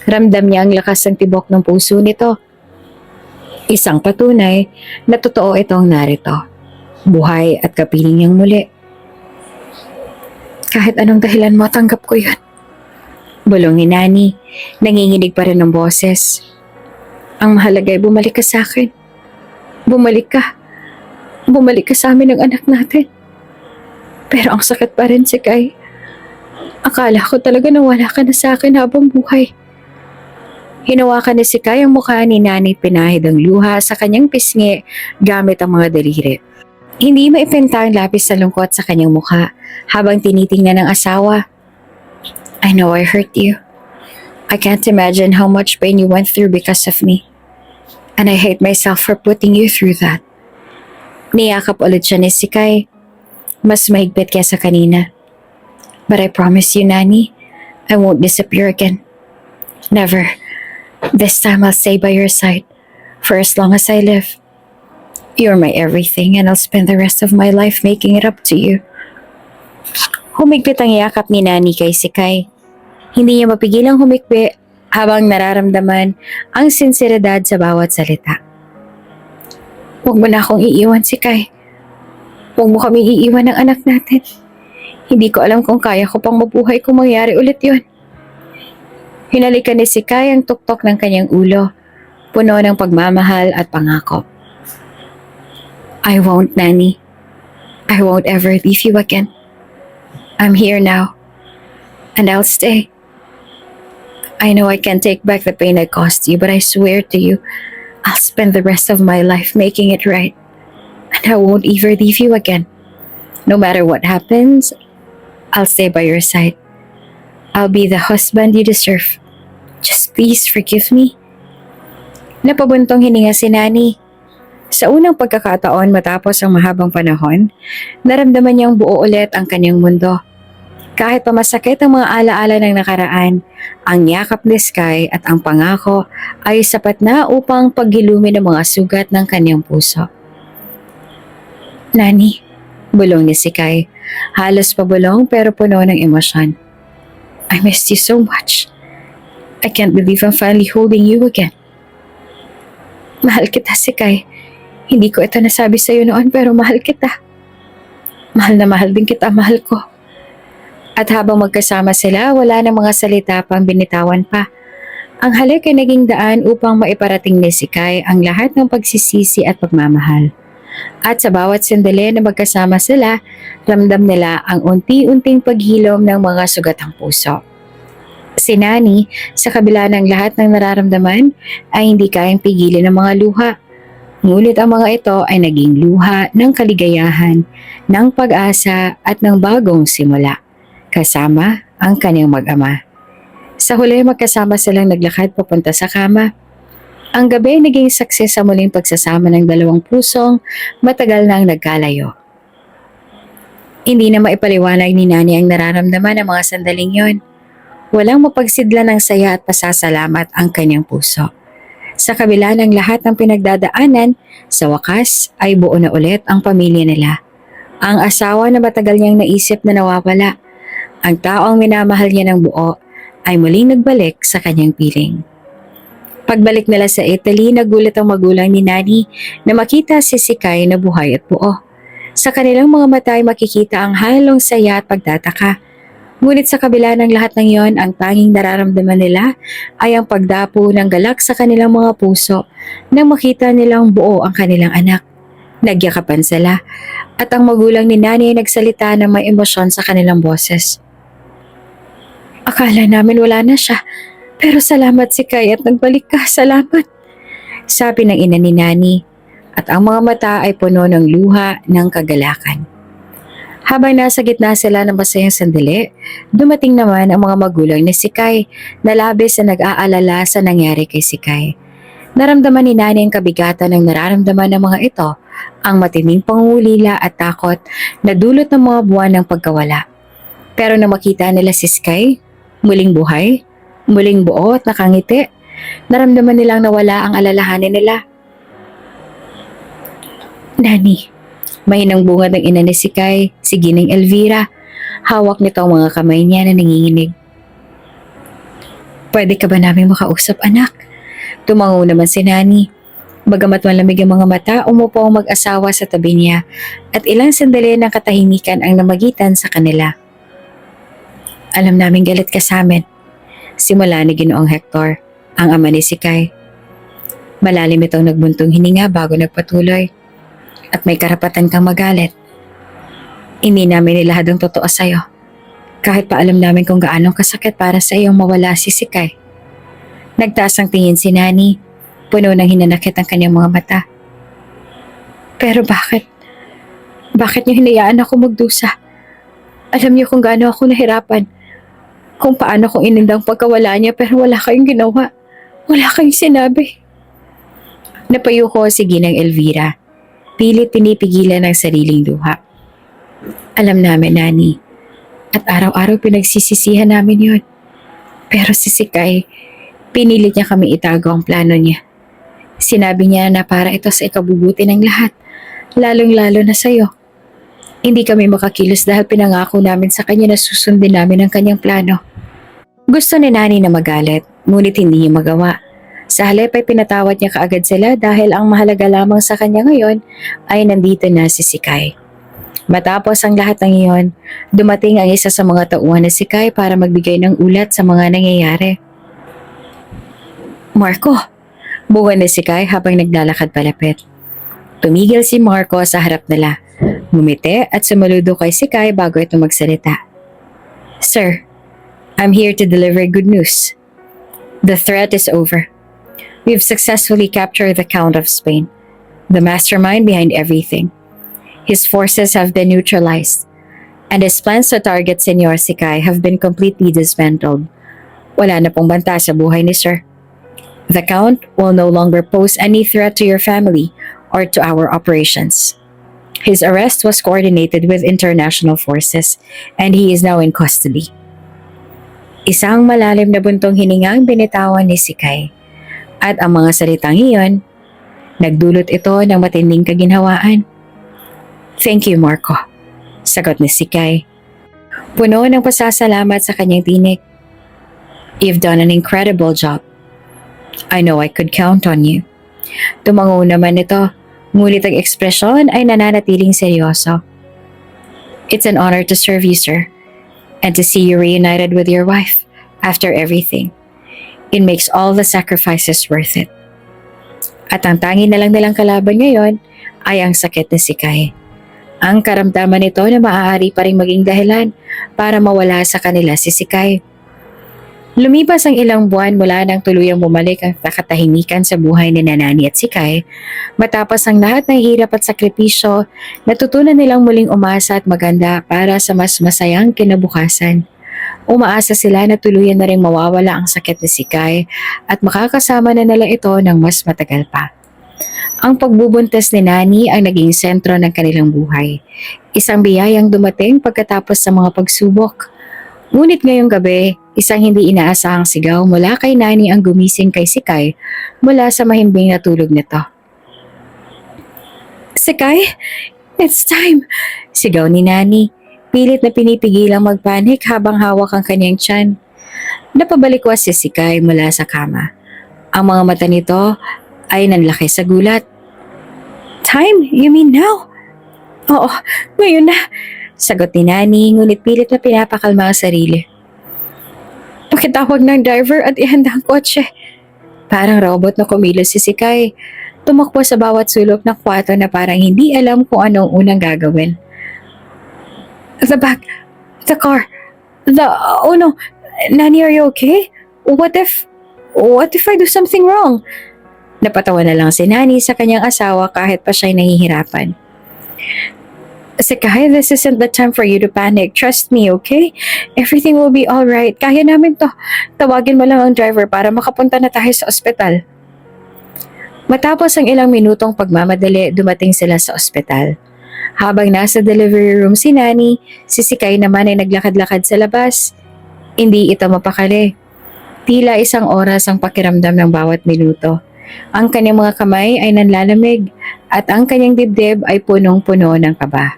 Speaker 1: Ramdam niya ang lakas ng tibok ng puso nito. Isang patunay na totoo itong narito. Buhay at kapiling niyang muli. "Kahit anong dahilan mo, tanggap ko yun," bulong ni Nani. Nanginginig pa rin ang boses. "Ang mahalaga ay bumalik ka sa akin. Bumalik ka. Bumalik ka sa amin ng anak natin." "Pero ang sakit pa rin, Sky. Akala ko talaga na wala ka na sa akin habang buhay." Hinawakan ni Sky ang mukha ni Nani, pinahid ang luha sa kanyang pisngi gamit ang mga daliri. Hindi maipinta ang labis sa lungkot sa kanyang mukha habang tinitingnan ng asawa. "I know I hurt you. I can't imagine how much pain you went through because of me. And I hate myself for putting you through that." Niyakap ulit siya ni Sky. Mas mahigpit kesa kanina. But I promise you, Nani, I won't disappear again. Never. This time I'll stay by your side for as long as I live. You're my everything and I'll spend the rest of my life making it up to you. Humigpit ang yakap ni Nani kay Sikay. Hindi niya mapigilang humikbi habang nararamdaman ang sinseridad sa bawat salita. Huwag mo na akong iiwan, Sikay. Huwag mo kami iiwan ng anak natin. Hindi ko alam kung kaya ko pang mabuhay kung mangyari ulit yun. Hinalikan ni Sikay ang tuktok ng kanyang ulo, puno ng pagmamahal at pangako. I won't, Nani. I won't ever leave you again. I'm here now. And I'll stay. I know I can't take back the pain I caused you, but I swear to you, I'll spend the rest of my life making it right. And I won't ever leave you again. No matter what happens, I'll stay by your side. I'll be the husband you deserve. Just please forgive me. Napabuntong hininga si Nani. Sa unang pagkakataon matapos ang mahabang panahon, naramdaman niyang buo ulit ang kanyang mundo. Kahit pa masakit ang mga alaala ng nakaraan, ang yakap ni Sky at ang pangako ay sapat na upang paghilumin ang mga sugat ng kanyang puso. Nani, bulong ni Sky. Halos pabulong pero puno ng emosyon. I missed you so much. I can't believe I'm finally holding you again. Mahal kita, Sky. Hindi ko ito nasabi sa'yo noon pero mahal kita. Mahal na mahal din kita, mahal ko. At habang magkasama sila, wala na mga salita pang binitawan pa. Ang halik ay naging daan upang maiparating ni Sky ang lahat ng pagsisisi at pagmamahal. At sa bawat sandali na magkasama sila, ramdam nila ang unti-unting paghilom ng mga sugatang puso. Si Nani, sa kabila ng lahat ng nararamdaman, ay hindi kayang pigilin ang mga luha. Ngunit ang mga ito ay naging luha ng kaligayahan, ng pag-asa at ng bagong simula, kasama ang kanyang mag-ama. Sa huli, magkasama silang naglakad papunta sa kama. Ang gabi naging saksi sa muling pagsasama ng dalawang pusong matagal nang nagkalayo. Hindi na maipaliwanag ni Nani ang nararamdaman ng mga sandaling yon. Walang mapagsidla ng saya at pasasalamat ang kanyang puso. Sa kabila ng lahat ng pinagdadaanan, sa wakas ay buo na ulit ang pamilya nila. Ang asawa na matagal niyang naisip na nawawala, ang taong minamahal niya ng buo, ay muling nagbalik sa kanyang piling. Pagbalik nila sa Italy, nagulat ang magulang ni Nani na makita si Sky na buhay at buo. Sa kanilang mga mata ay makikita ang halong saya at pagtataka. Ngunit sa kabila ng lahat ng yon, ang tanging nararamdaman nila ay ang pagdapo ng galak sa kanilang mga puso nang makita nilang buo ang kanilang anak. Nagyakapan sila at ang magulang ni Nani ay nagsalita ng may emosyon sa kanilang boses. Akala namin wala na siya. Pero salamat si Kai at nagbalik ka, salamat. Sabi ng ina ni Nani at ang mga mata ay puno ng luha ng kagalakan. Habang nasa gitna sila ng masayang sandali, dumating naman ang mga magulang ni si Kai na labis na nag-aalala sa nangyari kay si Kai. Naramdaman ni Nani ang kabigatan ng nararamdaman ng mga ito, ang matinding pangulila at takot na dulot ng mga buwan ng pagkawala. Pero nang makita nila si Sky, muling buhay, muling buo at nakangiti, naramdaman nilang nawala ang alalahanin nila. Nani, mahinang bungad ng ina ni Sky, si Ginang Elvira. Hawak nito ang mga kamay niya na nanginginig. Pwede ka ba namin makausap, anak? Tumango naman si Nani. Bagamat malamig ang mga mata, umupo ang mag-asawa sa tabi niya at ilang sandali ng katahimikan ang namagitan sa kanila. Alam namin galit ka sa amin. Simula ni Ginoong Hector, ang ama ni Sky. Malalim itong nagbuntong hininga bago nagpatuloy. At may karapatan kang magalit. Hindi namin nilahad ang totoo sa'yo. Kahit pa alam namin kung gaano kasakit para sa iyong mawala si Sky. Nagtaas ang tingin si Nani. Puno ng hinanakit ang kanyang mga mata. Pero bakit? Bakit niyo hinayaan ako magdusa? Alam niyo kung gaano ako nahirapan. Kung paano kong inindang pagkawala niya pero wala kayong ginawa. Wala kayong sinabi. Napayuko si Ginang Elvira. Pilit pinipigilan ang sariling luha. Alam namin, Nani. At araw-araw pinagsisisihan namin yon. Pero si Sikay, pinilit niya kami itago ang plano niya. Sinabi niya na para ito sa ikabubuti ng lahat, lalong-lalo na sa'yo. Hindi kami makakilos dahil pinangako namin sa kanya na susundin namin ang kanyang plano. Gusto ni Nani na magalit, ngunit hindi niya magawa. Sa halip ay pinatawad niya kaagad sila dahil ang mahalaga lamang sa kanya ngayon ay nandito na si Sikay. Matapos ang lahat ng iyon, dumating ang isa sa mga tauhan na si Kai para magbigay ng ulat sa mga nangyayari. Marco, buwan na si Kai habang naglalakad palapit. Tumigil si Marco sa harap nila, ngumiti at sumaludo kay si Kai bago ito magsalita. Sir, I'm here to deliver good news. The threat is over. We've successfully captured the Count of Spain, the mastermind behind everything. His forces have been neutralized, and his plans to target Senor Sikay have been completely dismantled. Wala na pong banta sa buhay ni Sir. The Count will no longer pose any threat to your family or to our operations. His arrest was coordinated with international forces, and he is now in custody. Isang malalim na buntong hininga ang binitawan ni Sikay, at ang mga salitang iyon, nagdulot ito ng matinding kaginhawaan. Thank you, Marco. Sagot ni Sikay. Puno ng pasasalamat sa kanyang tinig. You've done an incredible job. I know I could count on you. Tumango naman ito, ngunit ang ekspresyon ay nananatiling seryoso. It's an honor to serve you, sir, and to see you reunited with your wife after everything. It makes all the sacrifices worth it. At ang tangi na lang nilang kalaban ngayon ay ang sakit ni Sikay. Ang karamdaman nito na maaari pa rin maging dahilan para mawala sa kanila si Sikay. Lumipas ang ilang buwan mula nang tuluyang bumalik ang katahimikan sa buhay ni Nani at Sikay. Matapos ang lahat ng hirap at sakripisyo, natutunan nilang muling umasa at maganda para sa mas masayang kinabukasan. Umaasa sila na tuluyan na rin mawawala ang sakit ni Sikay at makakasama na nila ito ng mas matagal pa. Ang pagbubuntis ni Nani ang naging sentro ng kanilang buhay. Isang biyayang dumating pagkatapos sa mga pagsubok. Ngunit ngayong gabi, isang hindi inaasahang sigaw mula kay Nani ang gumising kay Sikay mula sa mahimbing na tulog nito. Sikay, it's time! Sigaw ni Nani, pilit na pinipigilang magpanik habang hawak ang kanyang tiyan. Napabalikwas si Sikay mula sa kama. Ang mga mata nito ay nanlaki sa gulat. Time? You mean now? Oo, ngayon na. Sagot ni Nani, ngunit pilit na pinapakalma ang sarili. Pakitawag ng driver at ihanda ang kotse. Parang robot na kumilos si Sikay. Tumakbo sa bawat sulok ng kwarto na parang hindi alam kung anong unang gagawin. The bag, the car, oh no, Nani, are you okay? What if I do something wrong? Napatawa na lang si Nani sa kanyang asawa kahit pa siya'y nahihirapan. Sikay, this isn't the time for you to panic. Trust me, okay? Everything will be alright. Kaya namin to. Tawagin mo lang ang driver para makapunta na tayo sa ospital. Matapos ang ilang minutong pagmamadali, dumating sila sa ospital. Habang nasa delivery room si Nani, si Sikay naman ay naglakad-lakad sa labas. Hindi ito mapakali. Tila isang oras ang pakiramdam ng bawat minuto. Ang kanyang mga kamay ay nanlalamig at ang kanyang dibdib ay punong-puno ng kaba.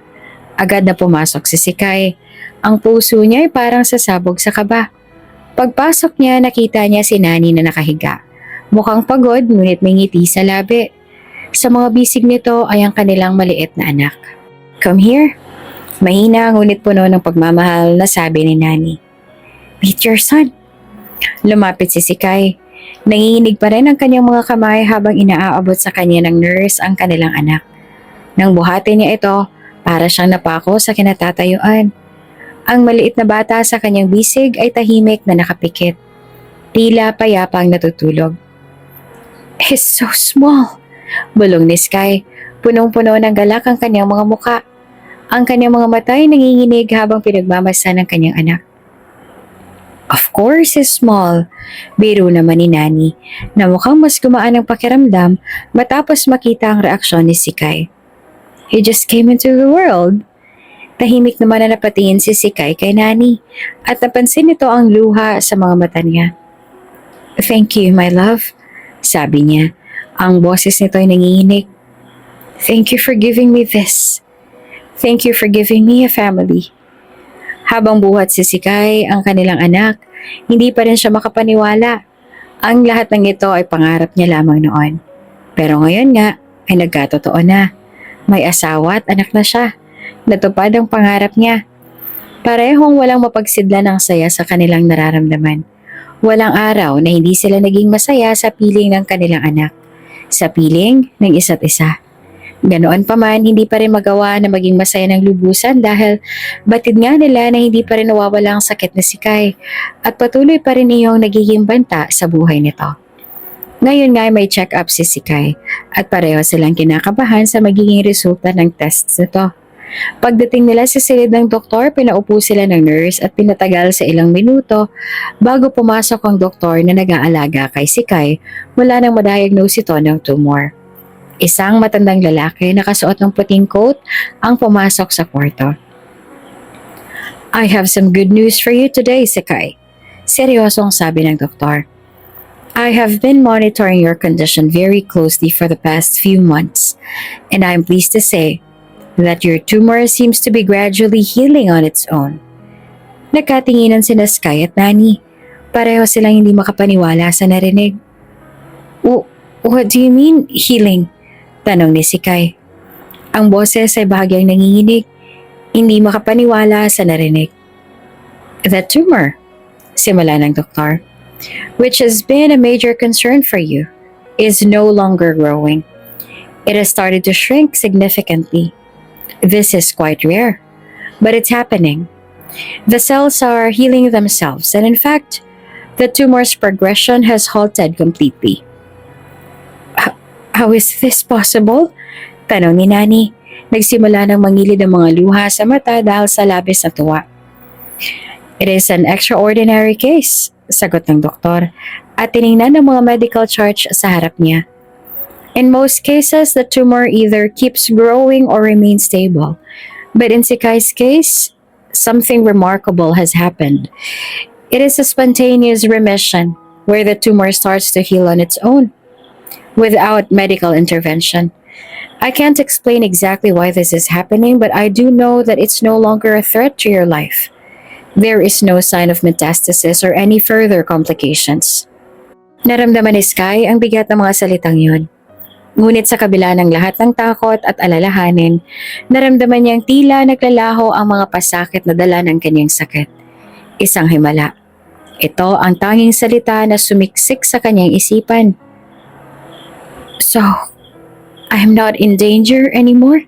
Speaker 1: Agad na pumasok si Sikay. Ang puso niya ay parang sasabog sa kaba. Pagpasok niya, nakita niya si Nani na nakahiga. Mukhang pagod ngunit may ngiti sa labi. Sa mga bisig nito ay ang kanilang maliit na anak. Come here. Mahina ngunit puno ng pagmamahal na sabi ni Nani. Meet your son. Lumapit si Sikay. Nanginginig pa rin ang kanyang mga kamay habang inaaabot sa kanya ng nurse ang kanilang anak. Nang buhatin niya ito, para siyang napako sa kinatatayuan. Ang maliit na bata sa kanyang bisig ay tahimik na nakapikit. Tila payapang natutulog. He's so small. Bulong ni Sky. Punong-puno ng galak ang kanyang mga muka. Ang kanyang mga mata ay nanginginig habang pinagmamasan ng kanyang anak. Of course, he's small. Biro naman ni Nani na mukhang mas gumaan ang pakiramdam matapos makita ang reaksyon ni Sikay. He just came into the world. Tahimik naman na napatingin si Sikay kay Nani at napansin nito ang luha sa mga mata niya. "Thank you, my love," sabi niya. Ang boses nito ay nanginginig. "Thank you for giving me this. Thank you for giving me a family." Habang buhat si Sikay, ang kanilang anak, hindi pa rin siya makapaniwala. Ang lahat ng ito ay pangarap niya lamang noon. Pero ngayon nga ay nagkatotoo na. May asawa at anak na siya. Natupad ang pangarap niya. Parehong walang mapagsidla ng saya sa kanilang nararamdaman. Walang araw na hindi sila naging masaya sa piling ng kanilang anak. Sa piling ng isa't isa. Ganoon pa man, hindi pa rin magawa na maging masaya ng lubusan dahil batid nga nila na hindi pa rin nawawala ang sakit na si Kai at patuloy pa rin iyong nagiging banta sa buhay nito. Ngayon nga ay may check-up si Kai at pareho silang kinakabahan sa magiging resulta ng tests nito. Pagdating nila sa silid ng doktor, pinaupo sila ng nurse at pinatagal sa ilang minuto bago pumasok ang doktor na nag-aalaga kay Kai mula nang madiagnose ito ng tumor. Isang matandang lalaki na nakasuot ng puting coat ang pumasok sa kwarto. "I have some good news for you today, Sikay," seryosong sabi ng doktor. "I have been monitoring your condition very closely for the past few months, and I am pleased to say that your tumor seems to be gradually healing on its own." Nagkatinginan sina Sky at Nani. Pareho silang hindi makapaniwala sa narinig. What do you mean, healing?" Tanong ni Sikay. Ang boses ay bahagyang nanginginig, hindi makapaniwala sa narinig. "The tumor," simula ng doktor, "which has been a major concern for you, is no longer growing. It has started to shrink significantly. This is quite rare, but it's happening. The cells are healing themselves, and in fact, the tumor's progression has halted completely." "How is this possible?" Tanong ni Nani. Nagsimula ng mangilid ang mga luha sa mata dahil sa labis na tuwa. "It is an extraordinary case," sagot ng doktor at tiningnan ng mga medical chart sa harap niya. "In most cases, the tumor either keeps growing or remains stable. But in Sikai's case, something remarkable has happened. It is a spontaneous remission where the tumor starts to heal on its own, without medical intervention. I can't explain exactly why this is happening, but I do know that it's no longer a threat to your life. There is no sign of metastasis or any further complications." Naramdaman ni Sky ang bigat ng mga salitang yun. Ngunit sa kabila ng lahat ng takot at alalahanin, naramdaman niyang tila naglalaho ang mga pasakit na dala ng kanyang sakit. Isang himala. Ito ang tanging salita na sumiksik sa kanyang isipan. "So, I'm not in danger anymore?"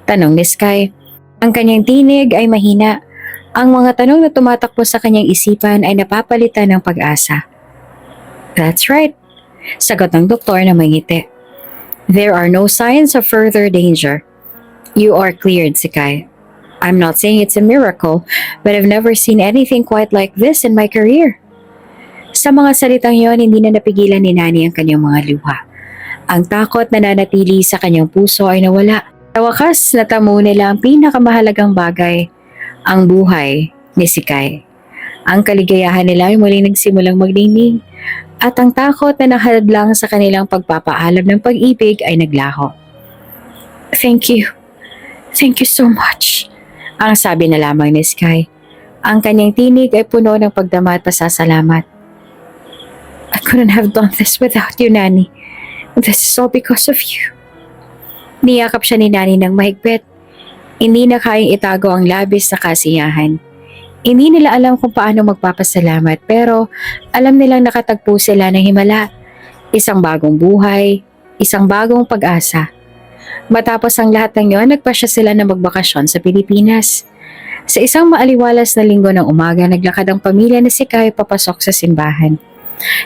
Speaker 1: Tanong ni Sky. Ang kanyang tinig ay mahina. Ang mga tanong na tumatakbo sa kanyang isipan ay napapalitan ng pag-asa. "That's right," sagot ng doktor na may ngiti. "There are no signs of further danger. You are cleared, Sky. I'm not saying it's a miracle, but I've never seen anything quite like this in my career." Sa mga salitang yon, hindi na napigilan ni Nani ang kanyang mga luha. Ang takot na nanatili sa kanyang puso ay nawala. Sa wakas, natamo nila ang pinakamahalagang bagay, ang buhay ni Sikay. Ang kaligayahan nila ay muling nagsimulang magningning at ang takot na nakahadlang sa kanilang pagpapaalam ng pag-ibig ay naglaho. "Thank you. Thank you so much," ang sabi na lamang ni Sky. Ang kanyang tinig ay puno ng pagdama at pasasalamat. "I couldn't have done this without you, Nani. This is all because of you." Niyakap siya ni Nani ng mahigpit. Hindi na kayang itago ang labis na kasiyahan. Hindi nila alam kung paano magpapasalamat pero alam nilang nakatagpo sila ng himala. Isang bagong buhay, isang bagong pag-asa. Matapos ang lahat ng yon, nagpasya sila na magbakasyon sa Pilipinas. Sa isang maaliwalas na linggo ng umaga, naglakad ang pamilya ni Sikay papasok sa simbahan.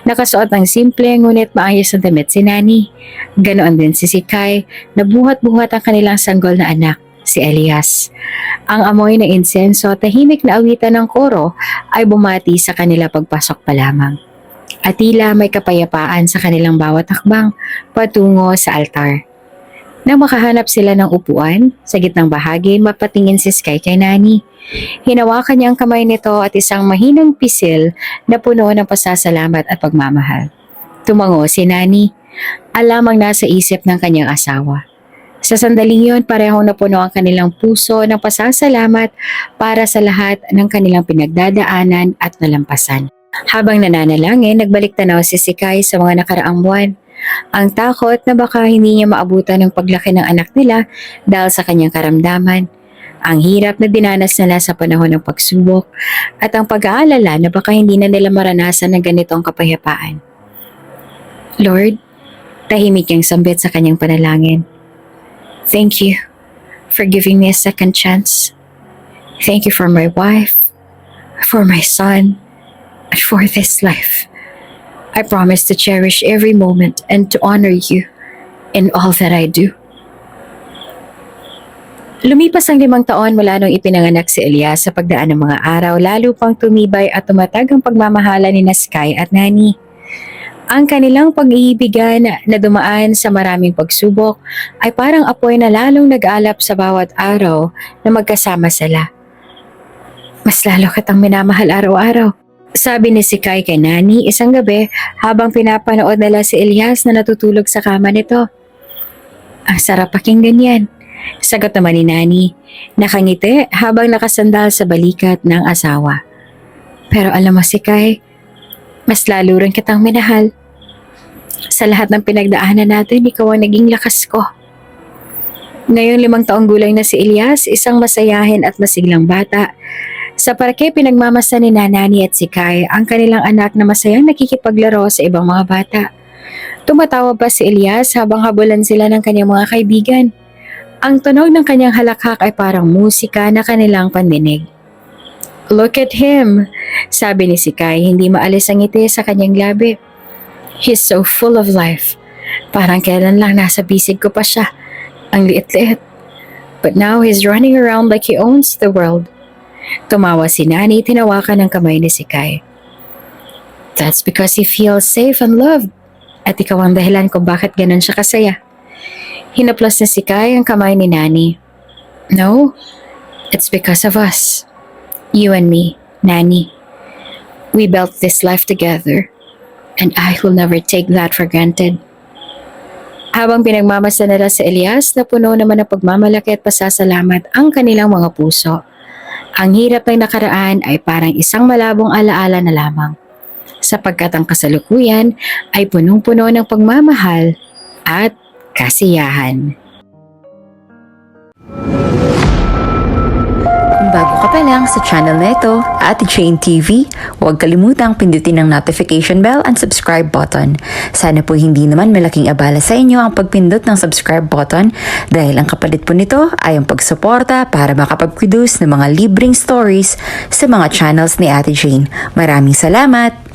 Speaker 1: Nakasuot ng simple ngunit maayos na damit si Nani. Ganoon din si Sikay na buhat-buhat ang kanilang sanggol na anak, si Elias. Ang amoy ng insenso at tahimik na awitan ng koro ay bumati sa kanila pagpasok pa lamang. At tila may kapayapaan sa kanilang bawat hakbang patungo sa altar. Nang makahanap sila ng upuan, sa gitnang bahagi mapatingin si Sky kay Nani. Hinawakan niya ang kamay nito at isang mahinang pisil na puno ng pasasalamat at pagmamahal. Tumango si Nani. Alam ang nasa isip ng kanyang asawa. Sa sandaling yun, parehong napuno ang kanilang puso ng pasasalamat para sa lahat ng kanilang pinagdadaanan at nalampasan. Habang nananalangin, nagbalik tanaw si Sky sa mga nakaraang buwan. Ang takot na baka hindi niya maabutan ng paglaki ng anak nila dahil sa kanyang karamdaman. Ang hirap na dinanas nila sa panahon ng pagsubok at ang pag-aalala na baka hindi na nila maranasan ng ganitong kapayapaan. Lord, tahimik niyang sambit sa kanyang panalangin. Thank you for giving me a second chance. Thank you for my wife, for my son, and for this life. I promise to cherish every moment and to honor you in all that I do. Lumipas ang 5 taon mula nung ipinanganak si Elias. Sa pagdaan ng mga araw, lalo pang tumibay at tumatag ang pagmamahala ni Sky at Nani. Ang kanilang pag-iibigan na dumaan sa maraming pagsubok ay parang apoy na lalong nag-alap sa bawat araw na magkasama sila. Mas lalo kitang minamahal araw-araw, sabi ni Sky kay Nani isang gabi habang pinapanood nila si Elias na natutulog sa kama nito. Ang sarap pakinggan yan, sagot naman ni Nani, nakangiti habang nakasandal sa balikat ng asawa. Pero alam mo Sky, mas lalo rin kitang minahal. Sa lahat ng pinagdaanan natin, ikaw ang naging lakas ko. Ngayong 5 taong gulang na si Elias, isang masayahin at masiglang bata. Sa parke, pinagmamasa ni Nani at si Sky ang kanilang anak na masayang nakikipaglaro sa ibang mga bata. Tumatawa pa si Elias habang habulan sila ng kanyang mga kaibigan. Ang tunog ng kanyang halakhak ay parang musika na kanilang pandinig. Look at him, sabi ni Sky, hindi maalis ang ngiti sa kanyang labi. He's so full of life. Parang kailan lang nasa bisig ko pa siya. Ang liit-liit. But now he's running around like he owns the world. Tumawa si Nani, tinawakan ng kamay ni Sky. That's because he feels safe and loved. At ikaw ang dahilan kung bakit ganun siya kasaya. Hinaplos ni Sky ang kamay ni Nani. No, it's because of us. You and me, Nani. We built this life together. And I will never take that for granted. Habang pinagmamasa nila si Elias, napuno naman ng pagmamalaki at pasasalamat ang kanilang mga puso. Ang hirap ng nakaraan ay parang isang malabong alaala na lamang, sapagkat ang kasalukuyan ay punong-puno ng pagmamahal at kasiyahan.
Speaker 2: Kung bago ka pa lang sa channel na ito, Ate Jane TV, huwag kalimutang pindutin ang notification bell and subscribe button. Sana po hindi naman malaking abala sa inyo ang pagpindot ng subscribe button dahil ang kapalit po nito ay ang pagsuporta para makapag-produce ng mga libreng stories sa mga channels ni Ate Jane. Maraming salamat!